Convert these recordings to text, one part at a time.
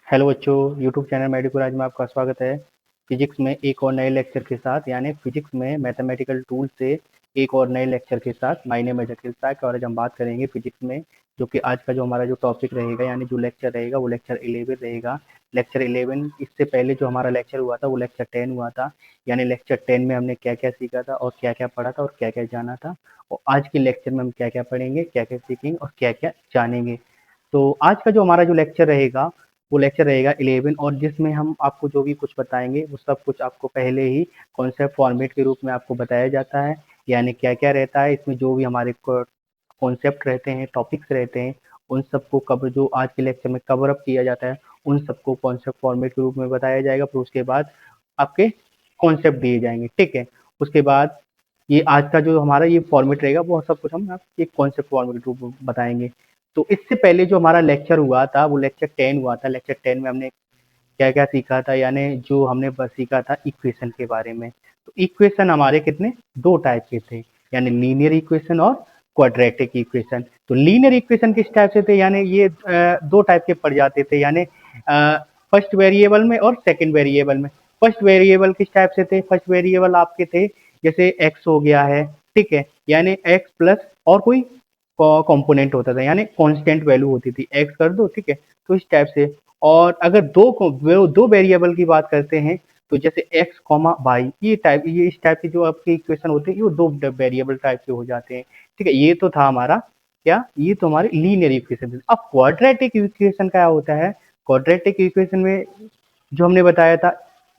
Hello बच्चों, YouTube channel मेडिकोराज में आपका स्वागत है। फिजिक्स में एक और नए लेक्चर के साथ, यानी फिजिक्स में मैथमेटिकल टूल से एक और नए लेक्चर के साथ। माय नेम है जकीर साक और आज हम बात करेंगे फिजिक्स में, जो कि आज का जो हमारा जो टॉपिक रहेगा, यानी जो लेक्चर रहेगा वो लेक्चर 11 रहेगा। लेक्चर 11, इससे पहले जो हमारा लेक्चर हुआ था वो लेक्चर 10 हुआ था। यानी लेक्चर 10 में हमने क्या क्या सीखा था और क्या क्या पढ़ा था और क्या क्या जाना था, और आज के लेक्चर में हम क्या क्या पढ़ेंगे, क्या क्या सीखेंगे और क्या क्या जानेंगे। तो आज का जो हमारा जो लेक्चर रहेगा वो लेक्चर रहेगा 11, और जिसमें हम आपको जो भी कुछ बताएंगे वो सब कुछ आपको पहले ही कॉन्सेप्ट फॉर्मेट के रूप में आपको बताया जाता है। यानी क्या क्या रहता है इसमें, जो भी हमारे कॉन्सेप्ट रहते हैं, टॉपिक्स रहते हैं, उन सबको कवर जो आज के लेक्चर में कवर अप किया जाता है, उन सबको कॉन्सेप्ट फॉर्मेट के रूप में बताया जाएगा। फिर उसके बाद आपके कॉन्सेप्ट दिए जाएंगे, ठीक है। उसके बाद ये आज का जो हमारा ये फॉर्मेट रहेगा वो सब कुछ हम एक कॉन्सेप्ट फॉर्मेट के रूप में बताएंगे। तो इससे पहले जो हमारा लेक्चर हुआ था वो लेक्चर 10 हुआ था। लेक्चर 10 में हमने क्या क्या सीखा था, यानी जो हमने बस सीखा था इक्वेशन के बारे में। तो इक्वेशन हमारे कितने, दो टाइप के थे, यानी लीनियर इक्वेशन और क्वाड्रेटिक इक्वेशन। तो लीनियर इक्वेशन किस टाइप से थे, यानी ये दो टाइप के पड़ जाते थे, यानी फर्स्ट वेरिएबल में और सेकंड वेरिएबल में। फर्स्ट वेरिएबल किस टाइप से थे, फर्स्ट वेरिएबल आपके थे जैसे एक्स हो गया है, ठीक है, यानी एक्स प्लस और कोई कंपोनेंट होता था, यानी कांस्टेंट वैल्यू होती थी, एक्स कर दो, ठीक है। तो इस टाइप से। और अगर दो वेरिएबल की बात करते हैं, तो जैसे एक्स कॉमा वाई, ये इस टाइप की जो आपकी इक्वेशन होती है, ये दो वेरिएबल टाइप के हो जाते हैं, ठीक है। ये तो था हमारा क्या, ये तो हमारी लीनियर इक्वेशन। अब क्वाड्रेटिक इक्वेशन क्या होता है, क्वाड्रेटिक इक्वेशन में जो हमने बताया था,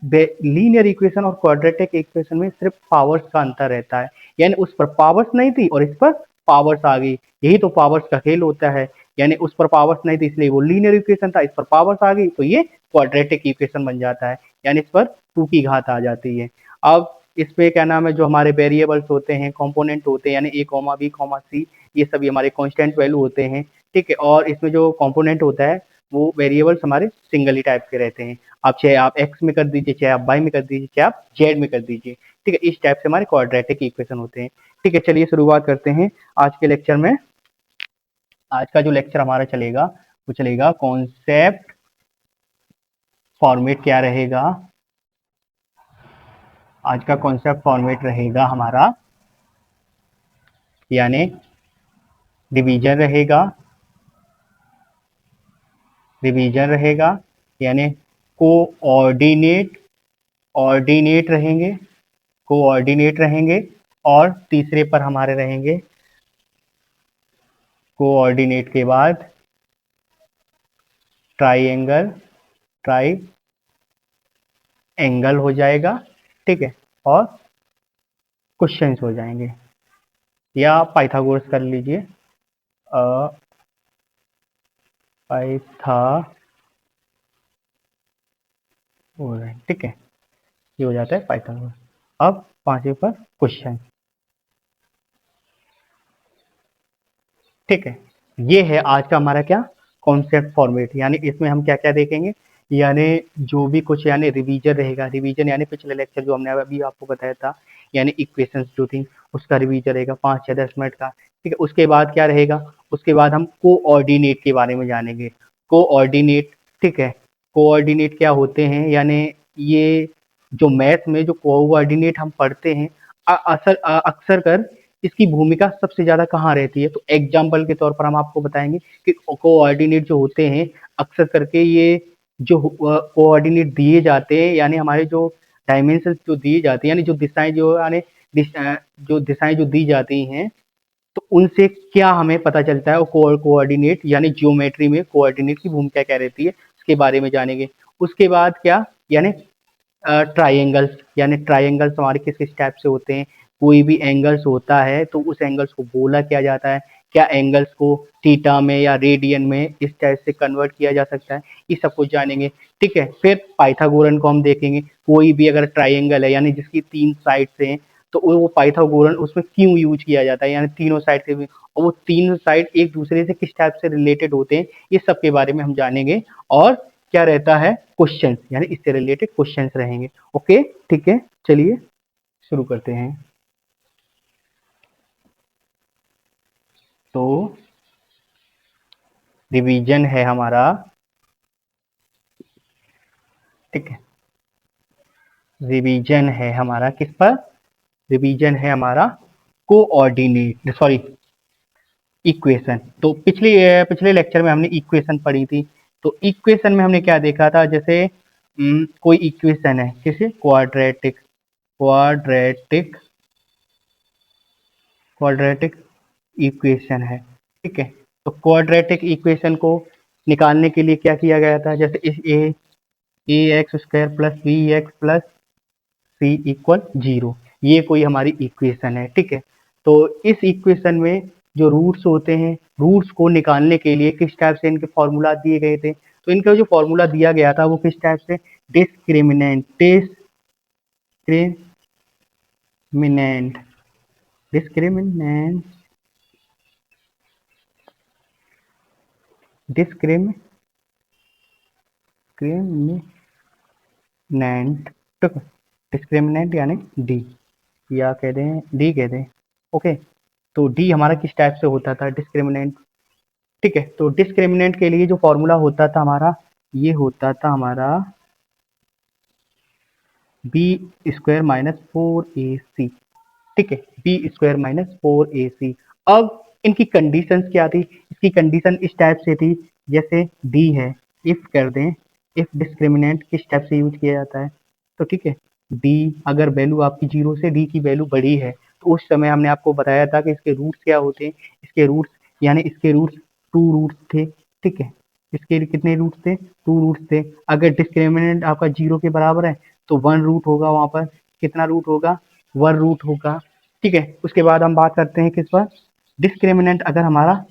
लीनियर इक्वेशन और क्वाड्रेटिक इक्वेशन में सिर्फ पावर्स का अंतर रहता है, यानी उस पर पावर्स नहीं थी और इस पर पावर्स आ गई। यही तो पावर्स का खेल होता है, यानी उस पर पावर्स नहीं थी इसलिए वो लीनियर इक्वेशन था, इस पर पावर्स आ गई तो ये क्वाड्रेटिक इक्वेशन बन जाता है, यानी इस पर 2 की घात आ जाती है। अब इस पे क्या नाम है, जो हमारे वेरिएबल्स होते हैं, कंपोनेंट होते हैं, यानी ए कॉमा बी कॉमा सी, ये सभी हमारे कांस्टेंट वैल्यू होते हैं, ठीक है। और इसमें जो कंपोनेंट होता है वो वेरिएबल्स हमारे सिंगल ही टाइप के रहते हैं। आप चाहे आप एक्स में कर दीजिए, चाहे आप वाई में कर दीजिए, चाहे आप जेड में कर दीजिए, ठीक है। इस टाइप से हमारे क्वाड्रेटिक इक्वेशन होते हैं, ठीक है। चलिए शुरुआत करते हैं आज के लेक्चर में। आज का जो लेक्चर हमारा चलेगा वो चलेगा कॉन्सेप्ट फॉर्मेट क्या रहेगा। आज का कॉन्सेप्ट फॉर्मेट रहेगा हमारा, यानी डिवीजन रहेगा, यानी कोऑर्डिनेट, ऑर्डिनेट रहेंगे, कोऑर्डिनेट रहेंगे। और तीसरे पर हमारे रहेंगे, कोऑर्डिनेट के बाद ट्राइएंगल, ट्राई एंगल हो जाएगा, ठीक है। और क्वेश्चंस हो जाएंगे, या पाइथागोरस कर लीजिए, पाइथागोरस, ठीक है। ये हो जाता है पाइथागोरस। अब पांचवें पर क्वेश्चन, ठीक है। ये है आज का हमारा क्या, कॉन्सेप्ट फॉर्मेट। यानी इसमें हम क्या क्या देखेंगे, यानी जो भी कुछ, यानी रिवीजन रहेगा। रिवीजन यानी पिछले लेक्चर जो हमने अभी आपको बताया था, यानी इक्वेशंस जो थी उसका रिवीजन रहेगा 5 या 10 मिनट का, ठीक है। उसके बाद क्या रहेगा, उसके बाद हम कोऑर्डिनेट के बारे में जानेंगे। कोऑर्डिनेट, ठीक है। कोऑर्डिनेट क्या होते हैं, यानी ये जो मैथ में जो कोऑर्डिनेट हम पढ़ते हैं, अक्सर कर इसकी भूमिका सबसे ज्यादा कहाँ रहती है। तो एग्जाम्पल के तौर पर हम आपको बताएंगे कि कोऑर्डिनेट जो होते हैं, अक्सर करके ये जो कोऑर्डिनेट दिए जाते हैं, यानी हमारे जो डायमेंशन जो दिए जाते हैं, यानी जो दिशाएं जो यानी जो दिशाएं जो दी जाती हैं, तो उनसे क्या हमें पता चलता है, और कोऑर्डिनेट यानी ज्योमेट्री में कोऑर्डिनेट की भूमिका क्या रहती है, इसके बारे में जानेंगे। उसके बाद क्या, यानी ट्राइएंगल्स, यानी ट्राइएंगल्स हमारे किस किस टाइप से होते हैं। कोई भी एंगल्स होता है तो उस एंगल्स को बोला किया जाता है, क्या एंगल्स को थीटा में या रेडियन में इस टाइप से कन्वर्ट किया जा सकता है, ये सब कुछ जानेंगे, ठीक है। फिर पाइथागोरन को हम देखेंगे। कोई भी अगर ट्राइएंगल है, यानी जिसकी 3 साइड्स हैं, तो वो पाइथागोरन उसमें क्यों यूज किया जाता है, यानी तीनों साइड से भी, और वो तीनों साइड एक दूसरे से किस टाइप से रिलेटेड होते हैं, ये सब के बारे में हम जानेंगे। और क्या रहता है, क्वेश्चंस, यानी इससे रिलेटेड क्वेश्चंस रहेंगे। ओके, ठीक है। चलिए शुरू करते हैं। तो रिवीजन है हमारा, ठीक है, रिवीजन है हमारा किस पर, रिवीजन है हमारा कोऑर्डिनेट सॉरी इक्वेशन। तो पिछले लेक्चर में हमने इक्वेशन पढ़ी थी। तो इक्वेशन में हमने क्या देखा था, जैसे कोई इक्वेशन है किसी क्वाड्रेटिक क्वाड्रेटिक क्वाड्रेटिक इक्वेशन है, ठीक है। तो क्वाड्रेटिक इक्वेशन को निकालने के लिए क्या किया गया था, जैसे इस a x square plus b x plus c equal 0, ये कोई हमारी इक्वेशन है, ठीक है। तो इस इक्वेशन में जो रूट्स होते हैं, रूट्स को निकालने के लिए किस टाइप से इनके फॉर्मूला दिए गए थे, तो इनका जो फॉर्मूला दिया गया था वो किस टाइप से, discriminant discriminant discriminant discriminant discriminant यानी डी, या कह दें डी कह दें, ओके। तो डी हमारा किस टाइप से होता था, डिस्क्रिमिनेंट, ठीक है। तो डिस्क्रिमिनेंट के लिए जो फॉर्मूला होता था हमारा, ये होता था हमारा बी स्क्वायर माइनस 4ac, ठीक है, बी स्क्वायर माइनस 4ac। अब इनकी कंडीशंस क्या थी, इसकी कंडीशन इस टाइप से थी, जैसे डी है, इफ कर दें, इफ डिस्क्रिमिनेंट किस टाइप से यूज किया जाता है, तो ठीक है, डी अगर वैल्यू आपकी 0 से डी की वैल्यू बड़ी है, तो उस समय हमने आपको बताया था कि इसके रूट्स क्या होते हैं, इसके रूट्स यानी इसके रूट्स 2 रूट्स थे, ठीक है। इसके कितने रूट्स थे, 2 रूट्स थे। अगर डिस्क्रिमिनेंट आपका 0 के बराबर है तो 1 रूट होगा, वहां पर कितना रूट होगा, 1 रूट होगा, ठीक है। उसके बाद हम बात करते हैं किस पर, डिस्क्रिमिनेंट अगर हमारा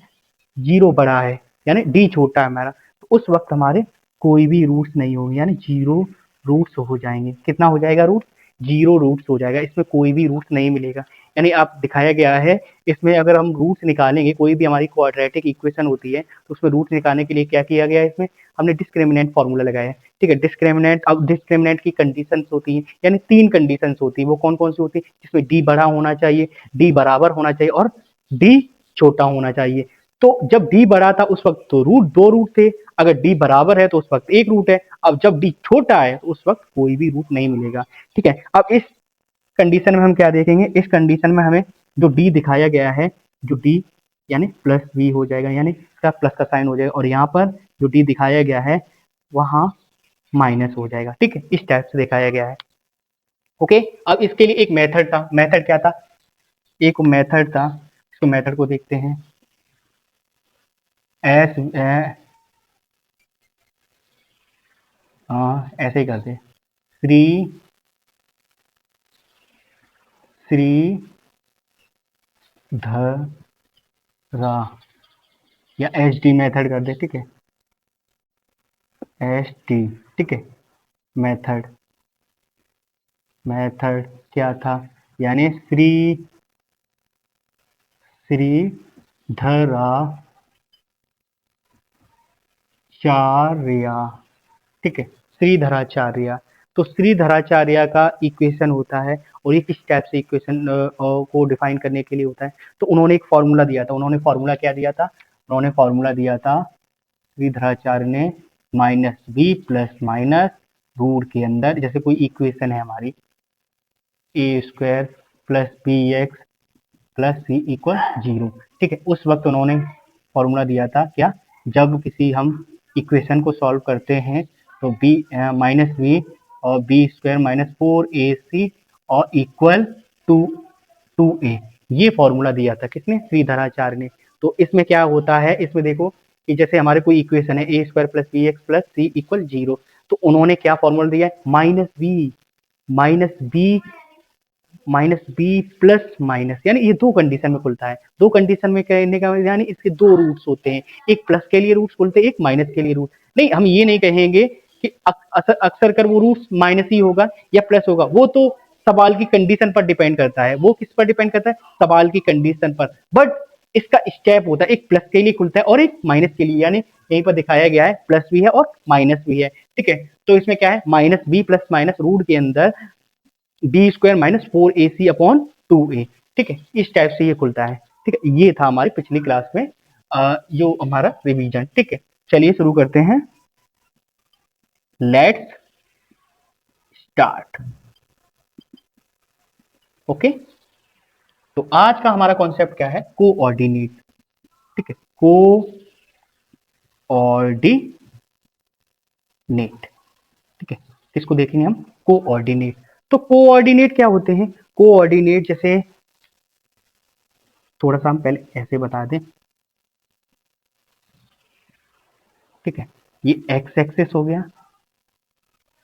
0 बड़ा है यानी डी छोटा है हमारा, तो उस वक्त हमारे कोई भी रूट्स नहीं होंगे, यानी 0 रूट्स हो जाएंगे। कितना हो जाएगा रूट, 0 रूट्स हो जाएगा, इसमें कोई भी रूट्स नहीं मिलेगा। यानी आप दिखाया गया है इसमें, अगर हम रूट्स निकालेंगे, कोई भी हमारी क्वाड्रेटिक इक्वेशन होती है तो उसमें रूट्स निकालने के लिए क्या किया गया है, इसमें हमने डिस्क्रिमिनेंट फॉर्मूला लगाया है, ठीक है। डिस्क्रिमिनेंट, अब डिस्क्रिमिनेंट की कंडीशंस होती हैं, यानी 3 कंडीशंस होती है, वो कौन कौन सी होती है, जिसमें डी बड़ा होना चाहिए, डी बराबर होना चाहिए और डी छोटा होना चाहिए। तो जब डी बड़ा था उस वक्त तो रूट 2 रूट थे, अगर डी बराबर है तो उस वक्त 1 रूट है, अब जब डी छोटा है तो उस वक्त कोई भी रूट नहीं मिलेगा, ठीक है। अब इस कंडीशन में हम क्या देखेंगे, इस कंडीशन में हमें जो डी दिखाया गया है, जो डी यानी प्लस बी हो जाएगा, यानी इसका प्लस का साइन हो जाएगा, और यहाँ पर जो डी दिखाया गया है वहां माइनस हो जाएगा, ठीक है। इस टाइप से दिखाया गया है, ओके। अब इसके लिए एक मेथड था, मेथड क्या था, एक मेथड था, इसको मेथड को देखते हैं, एस ऐसे ही करते, श्री धरा, या एच डी मेथड कर दे, ठीक है, एच डी, ठीक है। मेथड मेथड क्या था, यानी श्रीधराचार्य, ठीक है, श्रीधराचार्य। तो श्रीधराचार्य का इक्वेशन होता है, और ये किस टाइप से इक्वेशन को डिफाइन करने के लिए होता है, तो उन्होंने एक फॉर्मूला दिया था, उन्होंने फॉर्मूला क्या दिया था, उन्होंने फॉर्मूला दिया था, श्रीधराचार्य ने minus B plus minus root के अंदर, जैसे कोई इक्वेशन है हमारी a square plus b x plus c equal 0, ठीक है। उस वक्त उन्होंने फॉर्मूला दिया था क्या, जब किसी हम इक्वेशन को सॉल्व करते हैं तो बी माइनस बी और बी स्क्वायर माइनस 4ac और इक्वल टू 2a, ये फॉर्मूला दिया था किसने, श्रीधराचार्य ने। तो इसमें क्या होता है, इसमें देखो कि जैसे हमारे कोई इक्वेशन है a square plus b x plus c equal 0, तो उन्होंने क्या फॉर्मूला दिया है, माइनस बी प्लस माइनस, यानी ये 2 कंडीशन में खुलता है, 2 कंडीशन में कहने का यानी इसके 2 रूट्स होते हैं, एक प्लस के लिए रूट्स खुलते हैं, एक माइनस के लिए रूट। नहीं, हम ये नहीं कहेंगे कि अक्सर कर वो रूट्स माइनस ही होगा या प्लस होगा, वो तो सवाल की कंडीशन पर डिपेंड करता है, वो किस पर डिपेंड करता है, सवाल की कंडीशन पर। बट इसका स्टेप होता है, एक प्लस के लिए खुलता है और एक माइनस के लिए, यानी यहीं पर दिखाया गया है प्लस भी है और माइनस भी है, ठीक है। तो इसमें क्या है, minus B plus minus root के अंदर B square minus 4ac upon 2a, ठीक है, इस टाइप से ये खुलता है, ठीक है। ये था हमारी पिछली क्लास में जो हमारा रिवीजन, ठीक है। चलिए शुरू करते हैं, लेट्स स्टार्ट। ओके, तो आज का हमारा कॉन्सेप्ट क्या है? कोऑर्डिनेट। ठीक है, कोऑर्डिनेट। ठीक है, किसको देखेंगे हम? कोऑर्डिनेट। तो कोऑर्डिनेट क्या होते हैं? कोऑर्डिनेट जैसे थोड़ा सा हम पहले ऐसे बता दें। ठीक है, ये एक्स एक्सेस हो गया।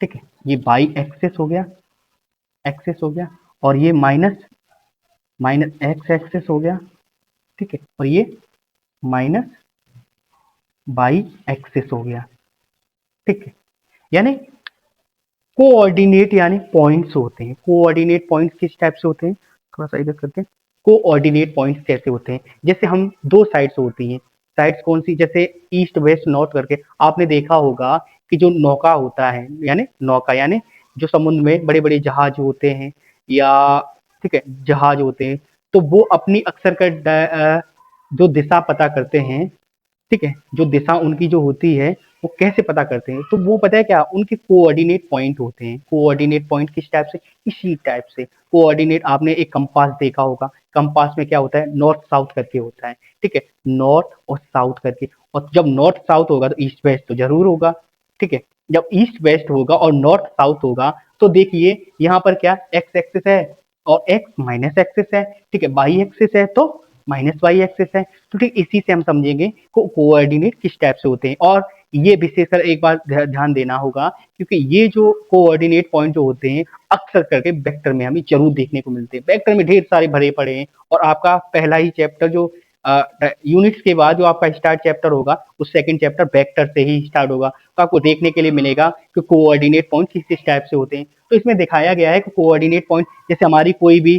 ठीक है, ये वाई एक्सेस हो गया, एक्सेस हो गया, और ये माइनस माइनस एक्स एक्सेस हो गया। ठीक है, और ये माइनस वाई एक्सेस हो गया। ठीक है, यानी कोऑर्डिनेट यानी पॉइंट्स होते हैं। कोऑर्डिनेट पॉइंट्स किस टाइप से होते हैं? थोड़ा सा इधर करते हैं। कोऑर्डिनेट पॉइंट्स कैसे होते हैं? जैसे हम दो साइड्स होती हैं। साइड्स कौन सी? जैसे ईस्ट वेस्ट नॉर्थ करके आपने देखा होगा कि जो नौका होता है, यानी नौका यानी जो समुद्र में बड़े बड़े जहाज होते हैं, या ठीक है जहाज होते हैं, तो वो अपनी अक्सर कर जो दिशा पता करते हैं। ठीक है, जो दिशा उनकी जो होती है वो कैसे पता करते हैं? तो वो पता है क्या? उनके कोऑर्डिनेट पॉइंट होते हैं। कोऑर्डिनेट पॉइंट किस टाइप से? इसी टाइप से। कोऑर्डिनेट आपने एक कंपास देखा होगा। कंपास में क्या होता है? नॉर्थ साउथ करके होता है। ठीक है, नॉर्थ और साउथ करके। और जब नॉर्थ साउथ होगा तो ईस्ट वेस्ट तो जरूर होगा। ठीक है, जब ईस्ट वेस्ट होगा और नॉर्थ साउथ होगा तो देखिए यहाँ पर क्या एक्स एक्सिस है और एक्स माइनस एक्सिस है। ठीक है, वाई एक्सिस है तो माइनस वाई एक्सिस है। तो ठीक इसी से हम समझेंगे को कोऑर्डिनेट किस टाइप से होते हैं। और ये विशेषकर एक बार ध्यान देना होगा, क्योंकि ये जो कोऑर्डिनेट पॉइंट जो होते हैं अक्सर करके वेक्टर में हमें जरूर देखने को मिलते हैं। वेक्टर में ढेर सारे भरे पड़े हैं, और आपका पहला ही चैप्टर जो यूनिट्स के बाद जो आपका स्टार्ट चैप्टर होगा, उस सेकंड चैप्टर वेक्टर से ही स्टार्ट होगा। तो आपको देखने के लिए मिलेगा कि कोऑर्डिनेट पॉइंट किस किस टाइप से होते हैं। तो इसमें दिखाया गया है कि कोऑर्डिनेट पॉइंट जैसे हमारी कोई भी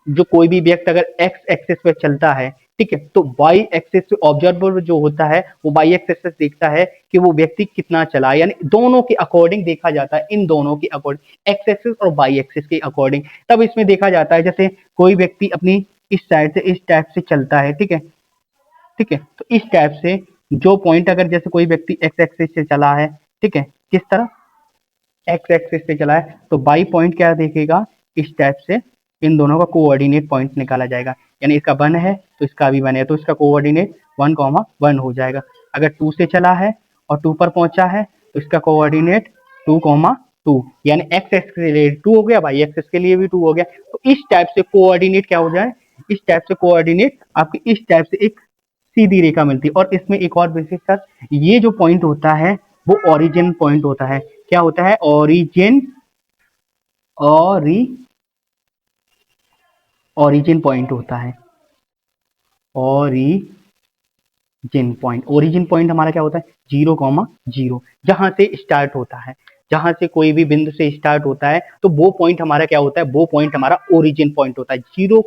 जो कोई भी व्यक्ति अगर एक्स एक्सिस पे चलता है, ठीक है, तो वाई एक्सिस पे ऑब्जर्वर जो होता है वो वाई एक्सिस से देखता है कि वो व्यक्ति कितना चला, यानी दोनों के अकॉर्डिंग देखा जाता है, इन दोनों के अकॉर्डिंग एक्स एक्सिस और वाई एक्सिस के अकॉर्डिंग। तब इसमें देखा जाता है जैसे कोई व्यक्ति अपनी इस साइड से इस टाइप से चलता है। ठीक है, ठीक है, तो इस टाइप से जो पॉइंट अगर जैसे कोई व्यक्ति एक्स एक्सिस से चला है, ठीक है, किस तरह एक्स एक्सिस से चला है, तो बाई पॉइंट क्या देखेगा? इस टाइप से इन दोनों का कोऑर्डिनेट पॉइंट निकाला जाएगा। यानी इसका 1 है तो इसका भी 1 है, तो इसका कोऑर्डिनेट 1, 1 हो जाएगा। अगर 2 से चला है और 2 पर पहुंचा है तो इसका कोऑर्डिनेट 2, 2, यानी एक्स एक्सिस के लिए 2 हो गया, वाई एक्सिस के लिए भी 2 हो गया। तो इस टाइप से कोऑर्डिनेट क्या हो जाए? इस टाइप से कोऑर्डिनेट आपकी इस टाइप से एक सीधी रेखा मिलती है। और इसमें एक और विशेषता, ये जो पॉइंट होता है वो ओरिजिन पॉइंट होता है। क्या होता है? ओरिजिन, ओरिजिन पॉइंट होता है। ओरिजिन पॉइंट हमारा क्या होता है? 0, 0, जहां से स्टार्ट होता है। जहां से कोई भी बिंदु से स्टार्ट होता है तो वो पॉइंट हमारा क्या होता है? वो पॉइंट हमारा ओरिजिन पॉइंट होता है। 0,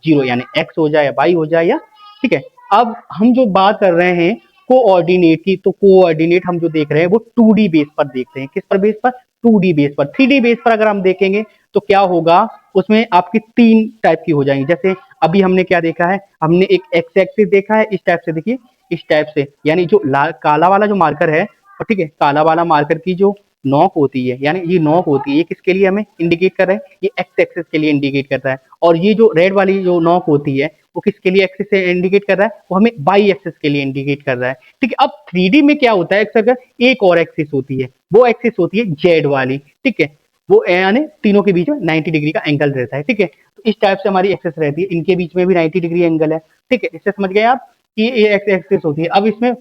0, यानी एक्स हो जाए या वाई हो जाए, या ठीक है। अब हम जो बात कर रहे हैं कोऑर्डिनेट की, तो कोऑर्डिनेट हम जो देख रहे हैं वो 2D बेस पर देखते हैं। किस पर बेस पर? 2D बेस पर। 3D बेस पर अगर हम देखेंगे तो क्या होगा? उसमें आपकी 3 टाइप की हो जाएंगी। जैसे अभी हमने क्या देखा है? हमने एक एक्स एक्सिस देखा है इस टाइप से, देखिए इस टाइप से, यानी जो काला वाला जो मार्कर है, और ठीक है, काला वाला मार्कर की जो नॉक होती है, यानी ये नॉक होती है, ये किसके लिए हमें इंडिकेट कर रहा है? ये एक्स एक्सिस के लिए इंडिकेट करता है। और ये जो रेड वाली जो नॉक होती है वो किसके लिए एक्सिस से इंडिकेट कर रहा है? वो हमें वाई एक्सिस के लिए इंडिकेट कर रहा है। ठीक है, अब 3D में क्या होता है? अक्सर एक और एक्सिस होती है, वो एक्सिस होती है जेड वाली। ठीक है, वो यानी तीनों के बीच में 90 डिग्री का एंगल रहता है। ठीक है, तो इस टाइप से हमारी एक्सिस रहती है, इनके बीच में भी 90 डिग्री एंगल है। ठीक है, इससे समझ गए आप कि ये एक्स एक्सिस होती है। अब इसमें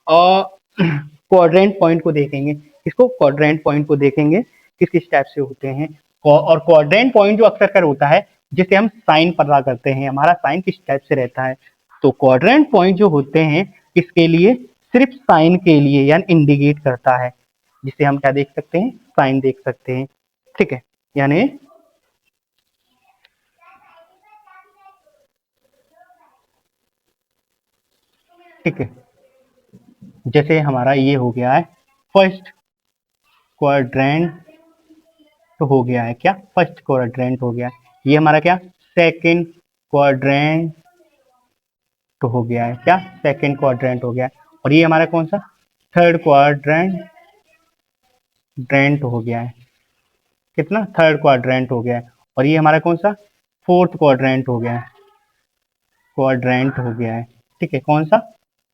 क्वाड्रेंट पॉइंट को देखेंगे। इसको क्वाड्रेंट पॉइंट को देखेंगे किस किस टाइप से होते हैं। और क्वाड्रेंट पॉइंट जो अक्सर कर होता है जिसे हम साइन पता करते हैं, हमारा साइन किस टाइप से रहता है। तो क्वाड्रेंट पॉइंट जो होते हैं किसके लिए? सिर्फ साइन के लिए, यानी इंडिकेट करता है, जिसे हम क्या देख सकते हैं? साइन देख सकते हैं। ठीक है, यानी ठीक है, जैसे हमारा ये हो गया है फर्स्ट क्वाड्रेंट, तो हो गया है क्या? फर्स्ट क्वाड्रेंट हो गया। ये हमारा क्या? सेकंड क्वाड्रेंट, तो हो गया है क्या? सेकंड क्वाड्रेंट हो गया। और ये हमारा कौन सा? थर्ड क्वाड्रेंट ड्रेंट हो गया है। कितना, थर्ड क्वाड्रेंट हो गया है, और ये हमारा कौन सा, फोर्थ क्वाड्रेंट हो गया है, क्वाड्रेंट हो गया है, ठीक है, कौन सा,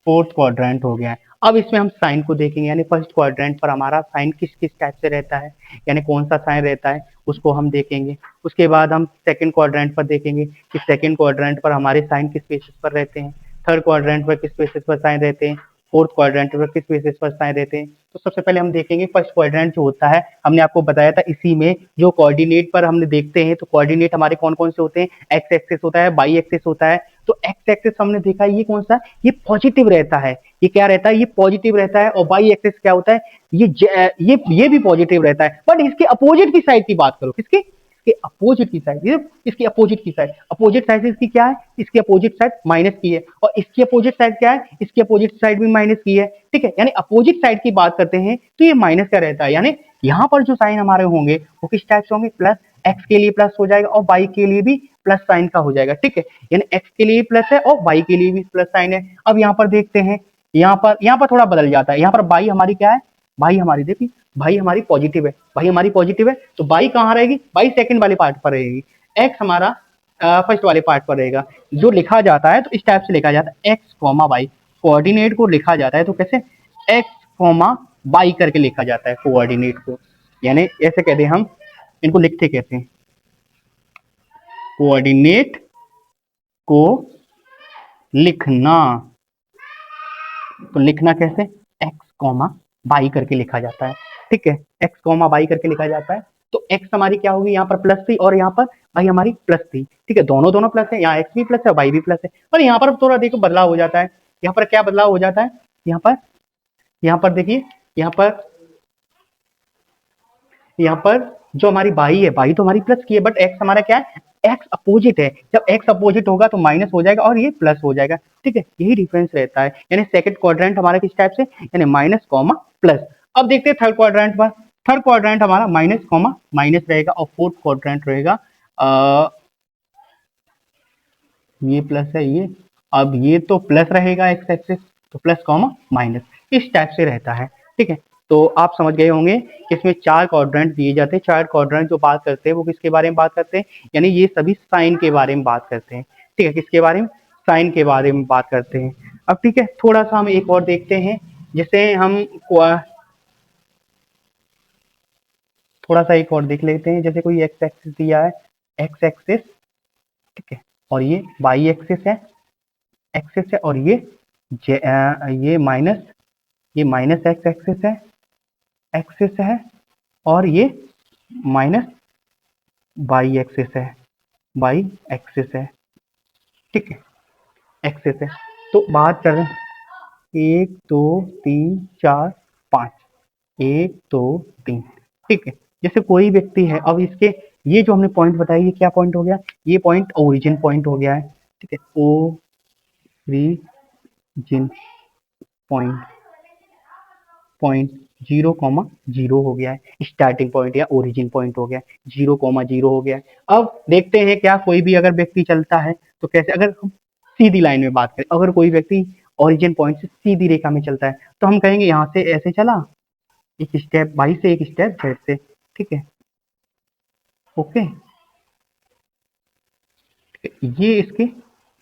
फोर्थ क्वाड्रेंट हो गया है। अब इसमें हम साइन को देखेंगे, यानी फर्स्ट क्वाड्रेंट पर हमारा साइन किस किस टाइप से रहता है, यानी कौन सा साइन रहता है उसको हम देखेंगे। उसके बाद हम सेकंड क्वाड्रेंट पर देखेंगे कि सेकंड क्वाड्रेंट पर हमारे साइन किस बेसिस पर रहते हैं, थर्ड क्वाड्रेंट पर किस बेसिस पर साइन रहते हैं, फोर्थ क्वाड्रेंट पर किस बेसिस पर साइन रहते हैं। तो सबसे पहले हम देखेंगे फर्स्ट क्वाड्रेंट जो होता है, हमने आपको बताया था इसी में जो कोऑर्डिनेट पर हमने देखते हैं, तो कोऑर्डिनेट हमारे कौन कौन से होते हैं, एक्स एक्सिस होता है, वाई एक्सिस होता है। तो एक्स एक्सिस हमने देखा ये कौन सा, ये पॉजिटिव रहता है, ये क्या रहता है, ये पॉजिटिव रहता है, और वाई एक्सिस क्या होता है, ये भी पॉजिटिव रहता है। बट इसके अपोजिट की साइड की बात करो, किसकी, इसके अपोजिट की साइड, ये इसकी अपोजिट की साइड, अपोजिट साइड इसकी क्या है, इसकी अपोजिट साइड माइनस की है, और इसकी अपोजिट साइड क्या है, इसकी अपोजिट साइड भी माइनस की है, ठीक है। यानी अपोजिट साइड की बात करते हैं तो ये माइनस का रहता है, यानी यहाँ पर जो साइन हमारे होंगे वो किस टाइप से होंगे, प्लस, एक्स के लिए प्लस हो जाएगा और वाई के लिए भी प्लस साइन का हो जाएगा, ठीक है। यानी एक्स के लिए प्लस है और वाई के लिए भी प्लस साइन है। अब यहाँ पर देखते हैं, यहाँ पर थोड़ा बदल जाता है, यहाँ पर बाई हमारी क्या है, भाई हमारी देखिए, भाई हमारी पॉजिटिव है, भाई हमारी पॉजिटिव है, तो बाई कहाँ रहेगी, बाई सेकंड वाले पार्ट पर रहेगी, एक्स हमारा फर्स्ट वाले पार्ट पर रहेगा। जो लिखा जाता है तो इस टाइप से लिखा जाता है, एक्स कॉमा वाई, कोऑर्डिनेट को लिखा जाता है तो कैसे, एक्स कॉमा वाई करके लिखा जाता है कोऑर्डिनेट को, यानी ऐसे कहते हैं हम इनको, लिखते कहते हैं कोऑर्डिनेट को लिखना, तो लिखना कैसे, एक्स कॉमा बाई करके लिखा जाता है, ठीक है, एक्स कॉमा बाई करके लिखा जाता है। तो एक्स हमारी क्या होगी, यहाँ पर प्लस थी और यहाँ पर बाई हमारी प्लस थी, ठीक है, दोनों दोनों प्लस है, यहाँ एक्स भी प्लस है बाई भी प्लस है, पर यहाँ पर थोड़ा देखो बदलाव हो जाता है। यहाँ पर क्या बदलाव हो जाता है, यहाँ पर देखिए, यहाँ पर यहाँ पर जो हमारी बाई है, बाई तो हमारी प्लस की है, बट एक्स हमारा क्या है, एक्स अपोजिट है, जब एक्स अपोजिट होगा तो माइनस हो जाएगा और ये प्लस हो जाएगा, ठीक है, यही डिफरेंस रहता है। यानी सेकंड क्वाड्रेंट हमारा किस टाइप से, यानी माइनस कॉमा प्लस। अब देखते हैं थर्ड क्वाड्रेंट पर, थर्ड क्वाड्रेंट हमारा माइनस कॉमा माइनस रहेगा और फोर्थ क्वाड्रेंट रहेगा ये प्लस है ये, अब ये तो प्लस रहेगा एक्स एक्सिस, तो प्लस कॉमा माइनस, इस टाइप से रहता है, ठीक है। तो आप समझ गए होंगे कि इसमें चार क्वाड्रेंट दिए जाते हैं, चार क्वाड्रेंट जो बात करते हैं वो किसके बारे में बात करते हैं, यानी ये सभी साइन के बारे में बात करते हैं, ठीक है, किसके बारे में, साइन के बारे में बात करते हैं। अब ठीक है, थोड़ा सा हम एक और देखते हैं, जैसे हम थोड़ा सा एक और देख लेते हैं, जैसे कोई एक्स एक्सिस दिया है, एक्स एक्सिस, ठीक है, और ये वाई एक्सिस है, एक्सिस है, और ये माइनस, ये माइनस एक्स एक्सिस है, और ये माइनस वाई एक्सिस है, वाई एक्सिस है, ठीक है, एक्सिस है। तो बात कर रहे हैं 1 2 3 4 5, 1 2 3, ठीक है। जैसे कोई व्यक्ति है, अब इसके ये जो हमने पॉइंट बताया ये क्या पॉइंट हो गया, ये पॉइंट ओरिजिन पॉइंट हो गया है, ठीक है, ओरिजिन पॉइंट, पॉइंट 0,0 हो गया है, स्टार्टिंग पॉइंट या ओरिजिन पॉइंट हो गया है, 0,0 हो गया है। अब देखते हैं क्या कोई भी अगर व्यक्ति चलता है तो कैसे, अगर हम सीधी लाइन में बात करें, अगर कोई व्यक्ति ओरिजिन पॉइंट से सीधी रेखा में चलता है तो हम कहेंगे यहाँ से ऐसे चला, एक स्टेप वाई से एक स्टेप जेड से, ठीक है, ओके, ये इसके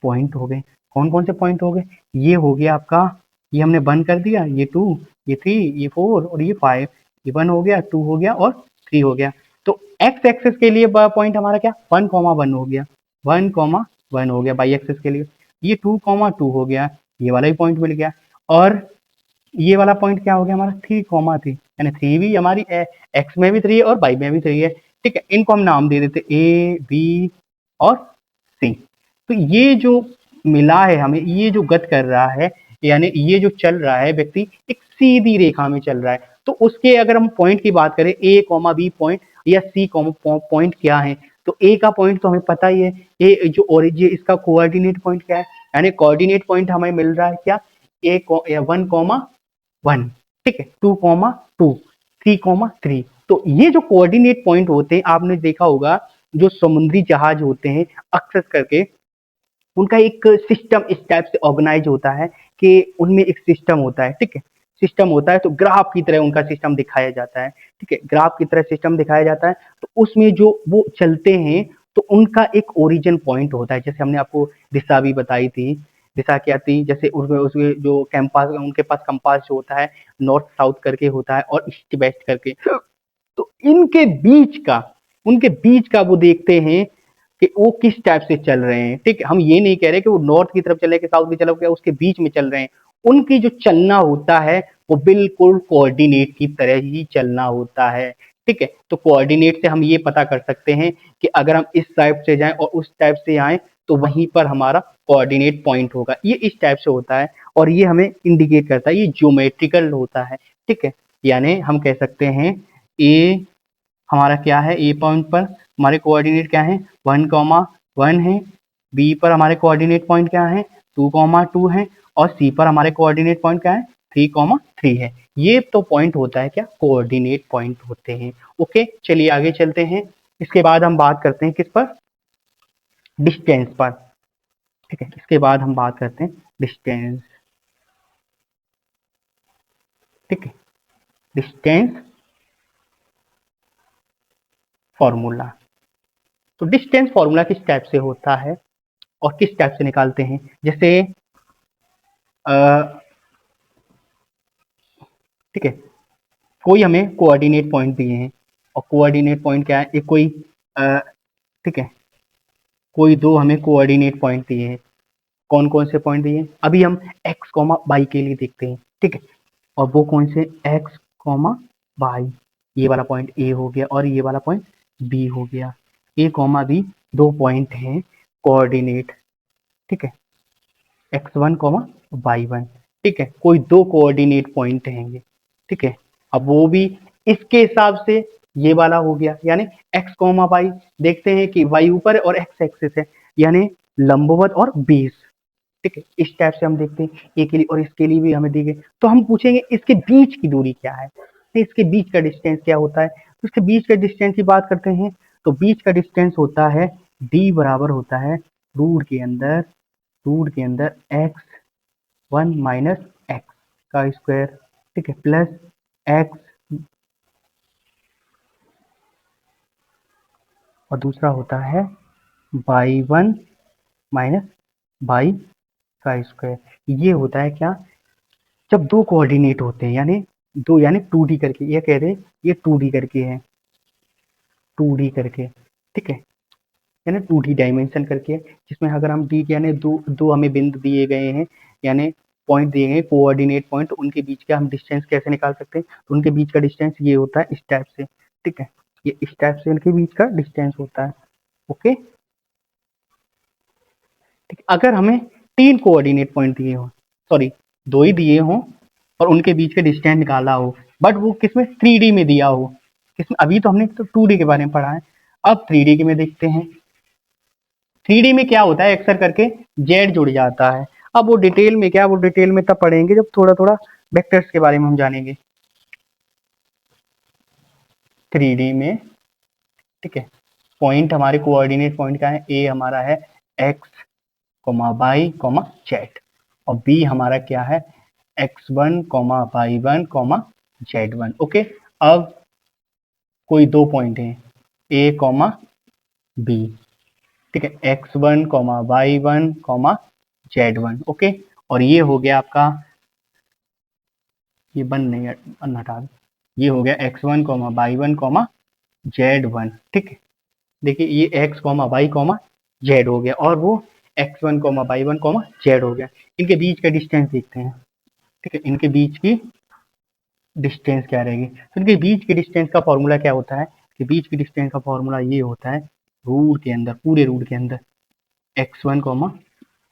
पॉइंट हो गए। कौन कौन से पॉइंट हो गए, ये हो गया आपका, ये हमने 1 कर दिया, ये 2, ये 3, ये 4 और ये 5, ये 1 हो गया, 2 हो गया और 3 हो गया। तो एक्स एक्सिस के लिए पॉइंट हमारा क्या 1,1 हो गया, 1,1 हो गया बाई एक्सिस के लिए, ये 2,2 हो गया, ये वाला भी पॉइंट मिल गया, और ये वाला पॉइंट क्या हो गया हमारा 3,3, यानी 3 भी हमारी एक्स में भी 3 है और बाई में भी 3 है, ठीक है। इनको हम नाम दे देते ए बी और सी। तो ये जो मिला है हमें, ये जो गत कर रहा है, यानी ये जो चल रहा है व्यक्ति एक सीधी रेखा में चल रहा है, तो उसके अगर हम पॉइंट की बात करें ए कॉमा बी पॉइंट या सी कॉमा पॉइंट क्या है, तो ए का पॉइंट तो हमें पता ही है, ए जो ओरिजिन इसका कोऑर्डिनेट पॉइंट क्या है, यानी कोऑर्डिनेट पॉइंट हमें मिल रहा है क्या, 1,1, ठीक है, 2,2, 3,3। तो ये जो कोऑर्डिनेट पॉइंट होते हैं आपने देखा होगा, जो समुद्री जहाज होते हैं अक्सर करके उनका एक सिस्टम इस टाइप से ऑर्गेनाइज होता है कि उनमें एक सिस्टम होता है, ठीक है। सिस्टम होता है तो ग्राफ की तरह उनका सिस्टम दिखाया जाता है, ठीक है, ग्राफ की तरह सिस्टम दिखाया जाता है। तो उसमें जो वो चलते हैं तो उनका एक ओरिजिन पॉइंट होता है, जैसे हमने आपको दिशा भी बताई थी, दिशा क्या थी, जैसे उसमें जो कैंपास उनके पास कंपास जो होता है नॉर्थ साउथ करके होता है और ईस्ट वेस्ट करके, तो इनके बीच का उनके बीच का वो देखते हैं कि वो किस टाइप से चल रहे हैं, ठीक है। हम ये नहीं कह रहे कि वो नॉर्थ की तरफ चले कि साउथ की तरफ, क्या उसके बीच में चल रहे हैं। उनकी जो चलना होता है वो बिल्कुल कोऑर्डिनेट की तरह ही चलना होता है, ठीक है। तो कोऑर्डिनेट से हम ये पता कर सकते हैं कि अगर हम इस टाइप से जाएं और उस टाइप से आए तो वहीं पर हमारा कोऑर्डिनेट पॉइंट होगा, ये इस टाइप से होता है और ये हमें इंडिकेट करता है, ये ज्योमेट्रिकल होता है, ठीक है। यानी हम कह सकते हैं ए हमारा क्या है, ए पॉइंट पर हमारे कोऑर्डिनेट क्या है 1,1 है, बी पर हमारे कोऑर्डिनेट पॉइंट क्या है 2,2 है और सी पर हमारे कोऑर्डिनेट पॉइंट क्या है 3,3 है। ये तो पॉइंट होता है क्या, कोऑर्डिनेट पॉइंट होते हैं। ओके, चलिए आगे चलते हैं। इसके बाद हम बात करते हैं किस पर, डिस्टेंस पर, ठीक है। इसके बाद हम बात करते हैं डिस्टेंस, ठीक है, डिस्टेंस फॉर्मूला। तो डिस्टेंस फॉर्मूला किस टाइप से होता है और किस टाइप से निकालते हैं, जैसे ठीक है, कोई हमें कोऑर्डिनेट पॉइंट दिए हैं और कोऑर्डिनेट पॉइंट क्या है, एक कोई ठीक है, कोई दो हमें कोऑर्डिनेट पॉइंट दिए हैं। कौन कौन से पॉइंट दिए हैं, अभी हम एक्स कॉमा वाई के लिए देखते हैं, ठीक है। और वो कौन से, एक्स कॉमा वाई, ये वाला पॉइंट ए हो गया और ये वाला पॉइंट बी हो गया। ए कॉमा बी दो पॉइंट हैं कोऑर्डिनेट, ठीक है, x1 कॉमा y1, ठीक है, कोई दो कोऑर्डिनेट पॉइंट हैंगे, ठीक है। अब वो भी इसके हिसाब से ये वाला हो गया, यानी x कॉमा वाई, देखते हैं कि y ऊपर है और x एक्सिस है, यानी लंबवत और बेस, ठीक है। इस टाइप से हम देखते हैं ए के लिए और इसके लिए भी हमें दी गई। तो हम पूछेंगे इसके बीच की दूरी क्या है, इसके बीच का डिस्टेंस क्या होता है, तो इसके बीच का डिस्टेंस की बात करते हैं तो बीच का डिस्टेंस होता है d बराबर होता है रूट के अंदर x1 माइनस एक्स का स्क्वायर, ठीक है, प्लस एक्स और दूसरा होता है y1 माइनस y का स्क्वायर। ये होता है क्या, जब दो कोऑर्डिनेट होते हैं, यानी दो, यानी 2D करके, ये कह रहे ये 2D करके है, 2D करके, ठीक है, यानी 2D डायमेंशन करके, जिसमें अगर हम डी यानी दो दो हमें बिंदु दिए गए हैं, यानी पॉइंट दिए गए कोऑर्डिनेट पॉइंट, तो उनके बीच का हम डिस्टेंस कैसे निकाल सकते हैं, तो उनके बीच का डिस्टेंस ये होता है इस टाइप से, ठीक है, ये इस टाइप से उनके बीच का डिस्टेंस होता है। ओके, ठीक, अगर हमें 3 कोऑर्डिनेट पॉइंट दिए हो, सॉरी 2 ही दिए हो और उनके बीच का डिस्टेंस निकाला हो, बट वो किसमें 3D में दिया हो, किसमें, अभी तो हमने तो 2D के बारे में पढ़ा है, अब 3D के में देखते हैं। 3D में क्या होता है, अक्सर करके जेड जुड़ जाता है। अब वो डिटेल में क्या, वो डिटेल में तब पढ़ेंगे जब थोड़ा थोड़ा वेक्टर्स के बारे में हम जानेंगे 3D में, ठीक है। पॉइंट हमारे कोऑर्डिनेट पॉइंट का है, ए हमारा है X comma Y comma Z और बी हमारा क्या है x1 coma y1 coma z1। Okay, अब कोई दो पॉइंट हैं ए कोमा बी, ठीक है, x1 coma y1 coma z1। Okay, और ये हो गया आपका, ये बन नहीं है, हटा दो, ये हो गया x1 coma y1 coma z1, ठीक है। देखिए ये x comma y comma z हो गया और वो x1 coma y1 coma z हो गया। इनके बीच का डिस्टेंस देखते हैं, ठीक है, इनके बीच की डिस्टेंस क्या रहेगी, तो इनके बीच की डिस्टेंस का फॉर्मूला क्या होता है, कि बीच की डिस्टेंस का फॉर्मूला ये होता है रूट के अंदर, पूरे रूट के अंदर x1 कोमा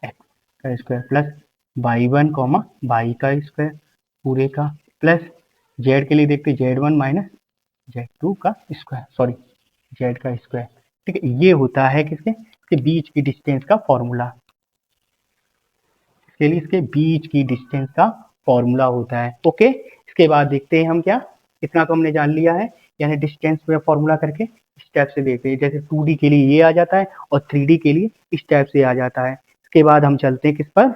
एक्स का square plus y1 comma Y का स्क्वायर पूरे का, प्लस z के लिए देखते z1 माइनस z2 का स्क्वायर, सॉरी z का स्क्वायर, ठीक है। ये होता है किसके, इसके बीच की डिस्टेंस का फॉर्मूला, इसके लिए इसके बीच की डिस्टेंस का फॉर्मूला होता है। ओके, इसके बाद देखते हैं हम क्या, इतना तो हमने जान लिया है, यानी डिस्टेंस में फॉर्मूला करके इस टाइप से देखते हैं, जैसे 2D के लिए ये आ जाता है और 3D के लिए इस टाइप से आ जाता है। इसके बाद हम चलते हैं किस पर,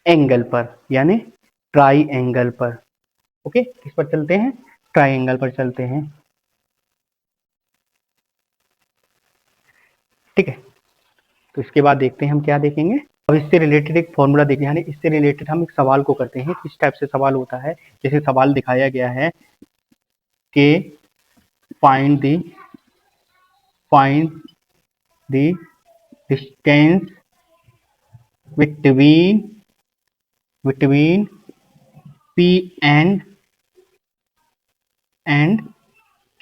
एंगल पर, यानी ट्राइएंगल पर। ओके, किस पर चलते हैं? ट्राइएंगल पर चलते हैं। ठीक है, तो इसके बाद देखते हैं हम क्या देखेंगे। अब इससे रिलेटेड एक फॉर्मूला देखें, यानी इससे रिलेटेड हम एक सवाल को करते हैं। किस टाइप से सवाल होता है? जैसे सवाल दिखाया गया है कि find the distance between P and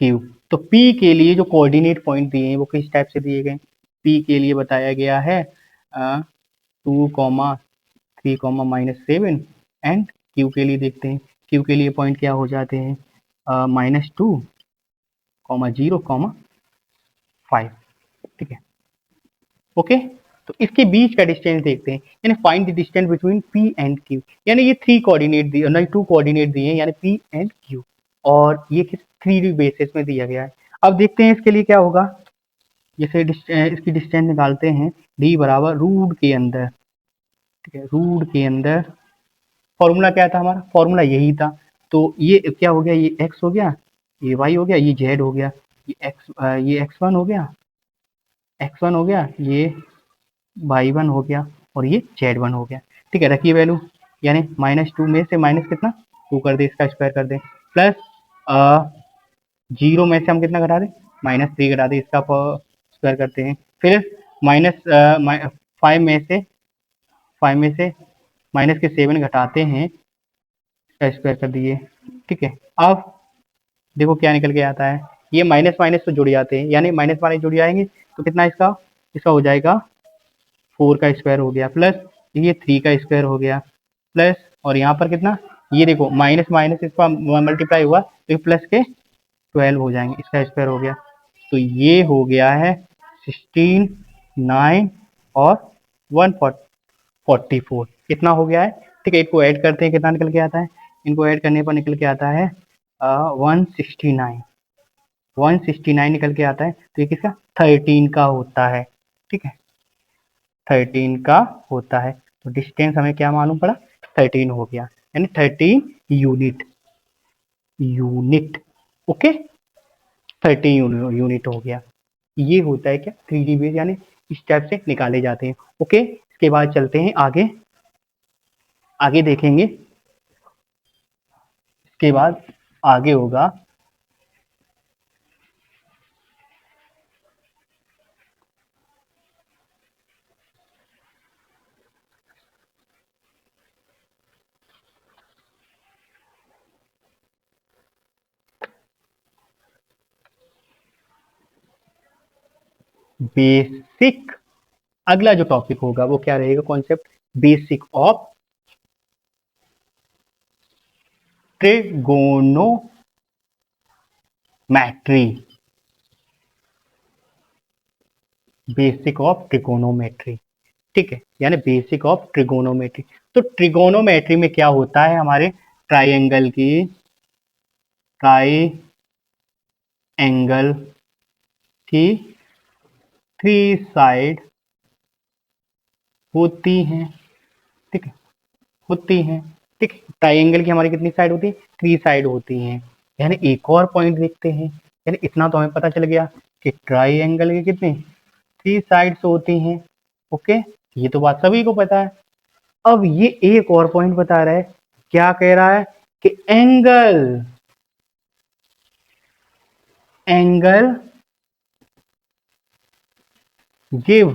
Q। तो P के लिए जो कोऑर्डिनेट पॉइंट दिए हैं वो किस टाइप से दिए गए? P के लिए बताया गया है 2, 3, -7 एंड Q के लिए देखते हैं। Q के लिए पॉइंट क्या हो जाते हैं? -2, 0, 5। ठीक है, ओके। तो इसके बीच का डिस्टेंस देखते हैं, यानी find the distance between P and Q। यानी ये 3 कोऑर्डिनेट दिए, नहीं 2 कोऑर्डिनेट दिए हैं, यानी P एंड Q, और ये किस 3D बेसिस में दिया गया है। अब देखते हैं इसके लिए क्या होगा। जैसे इसकी डिस्टेंस निकालते हैं, d बराबर रूट के अंदर। ठीक है, रूट के अंदर फॉर्मूला क्या था हमारा? फॉर्मूला यही था। तो ये क्या हो गया? ये x हो गया, ये y हो गया, ये z हो गया, ये x1 हो गया, ये y1 हो गया, और ये z1 हो गया। ठीक है, रखिए वैल्यू, यानी -2 में से माइनस कितना 2 कर दे, इसका स्क्वायर कर दे, प्लस 0 में से हम कितना घटा दें? -3 घटा दें, इसका स्क्वायर करते हैं। फिर फाइव में से माइनस के 7 घटाते हैं, इसका स्क्वायर कर दिए। ठीक है, अब देखो क्या निकल के आता है। ये माइनस माइनस तो जुड़ जाते हैं, यानी माइनस माइनस जुड़ जाएंगे तो कितना इसका हो जाएगा 4 का स्क्वायर हो गया, प्लस ये 3 का स्क्वायर हो गया, प्लस और यहाँ पर कितना, ये देखो माइनस माइनस इसका मल्टीप्लाई हुआ तो ये प्लस के 12 हो जाएंगे, इसका स्क्वायर हो गया। तो ये हो गया है 16, 9 और 144, कितना हो गया है। ठीक है, इनको ऐड करते हैं, कितना निकल के आता है? इनको ऐड करने पर निकल के आता है 169 निकल के आता है। तो ये किसका? 13 का होता है। ठीक है, 13 का होता है। तो डिस्टेंस हमें क्या मालूम पड़ा? 13 हो गया, यानी 13 यूनिट। ओके, 13 यूनिट हो गया। ये होता है क्या? 3D बेस, यानी इस टाइप से निकाले जाते हैं। ओके, इसके बाद चलते हैं आगे, आगे देखेंगे। इसके बाद आगे होगा बेसिक। अगला जो टॉपिक होगा वो क्या रहेगा? Concept basic of trigonometry. Basic of trigonometry. ठीक है, यानी बेसिक ऑफ ट्रिगोनोमेट्री। तो ट्रिगोनोमेट्री में क्या होता है? हमारे ट्राइएंगल की 3 साइड होती हैं। ठीक है, होती हैं। ठीक है, ट्राइएंगल की हमारी कितनी साइड होती है? 3 साइड होती हैं। यानी एक और पॉइंट देखते हैं, यानी इतना तो हमें पता चल गया कि ट्राइएंगल की कितनी 3 साइड्स होती हैं। ओके, ये तो बात सभी को पता है। अब ये एक और पॉइंट बता रहा है, क्या कह रहा है? कि angle give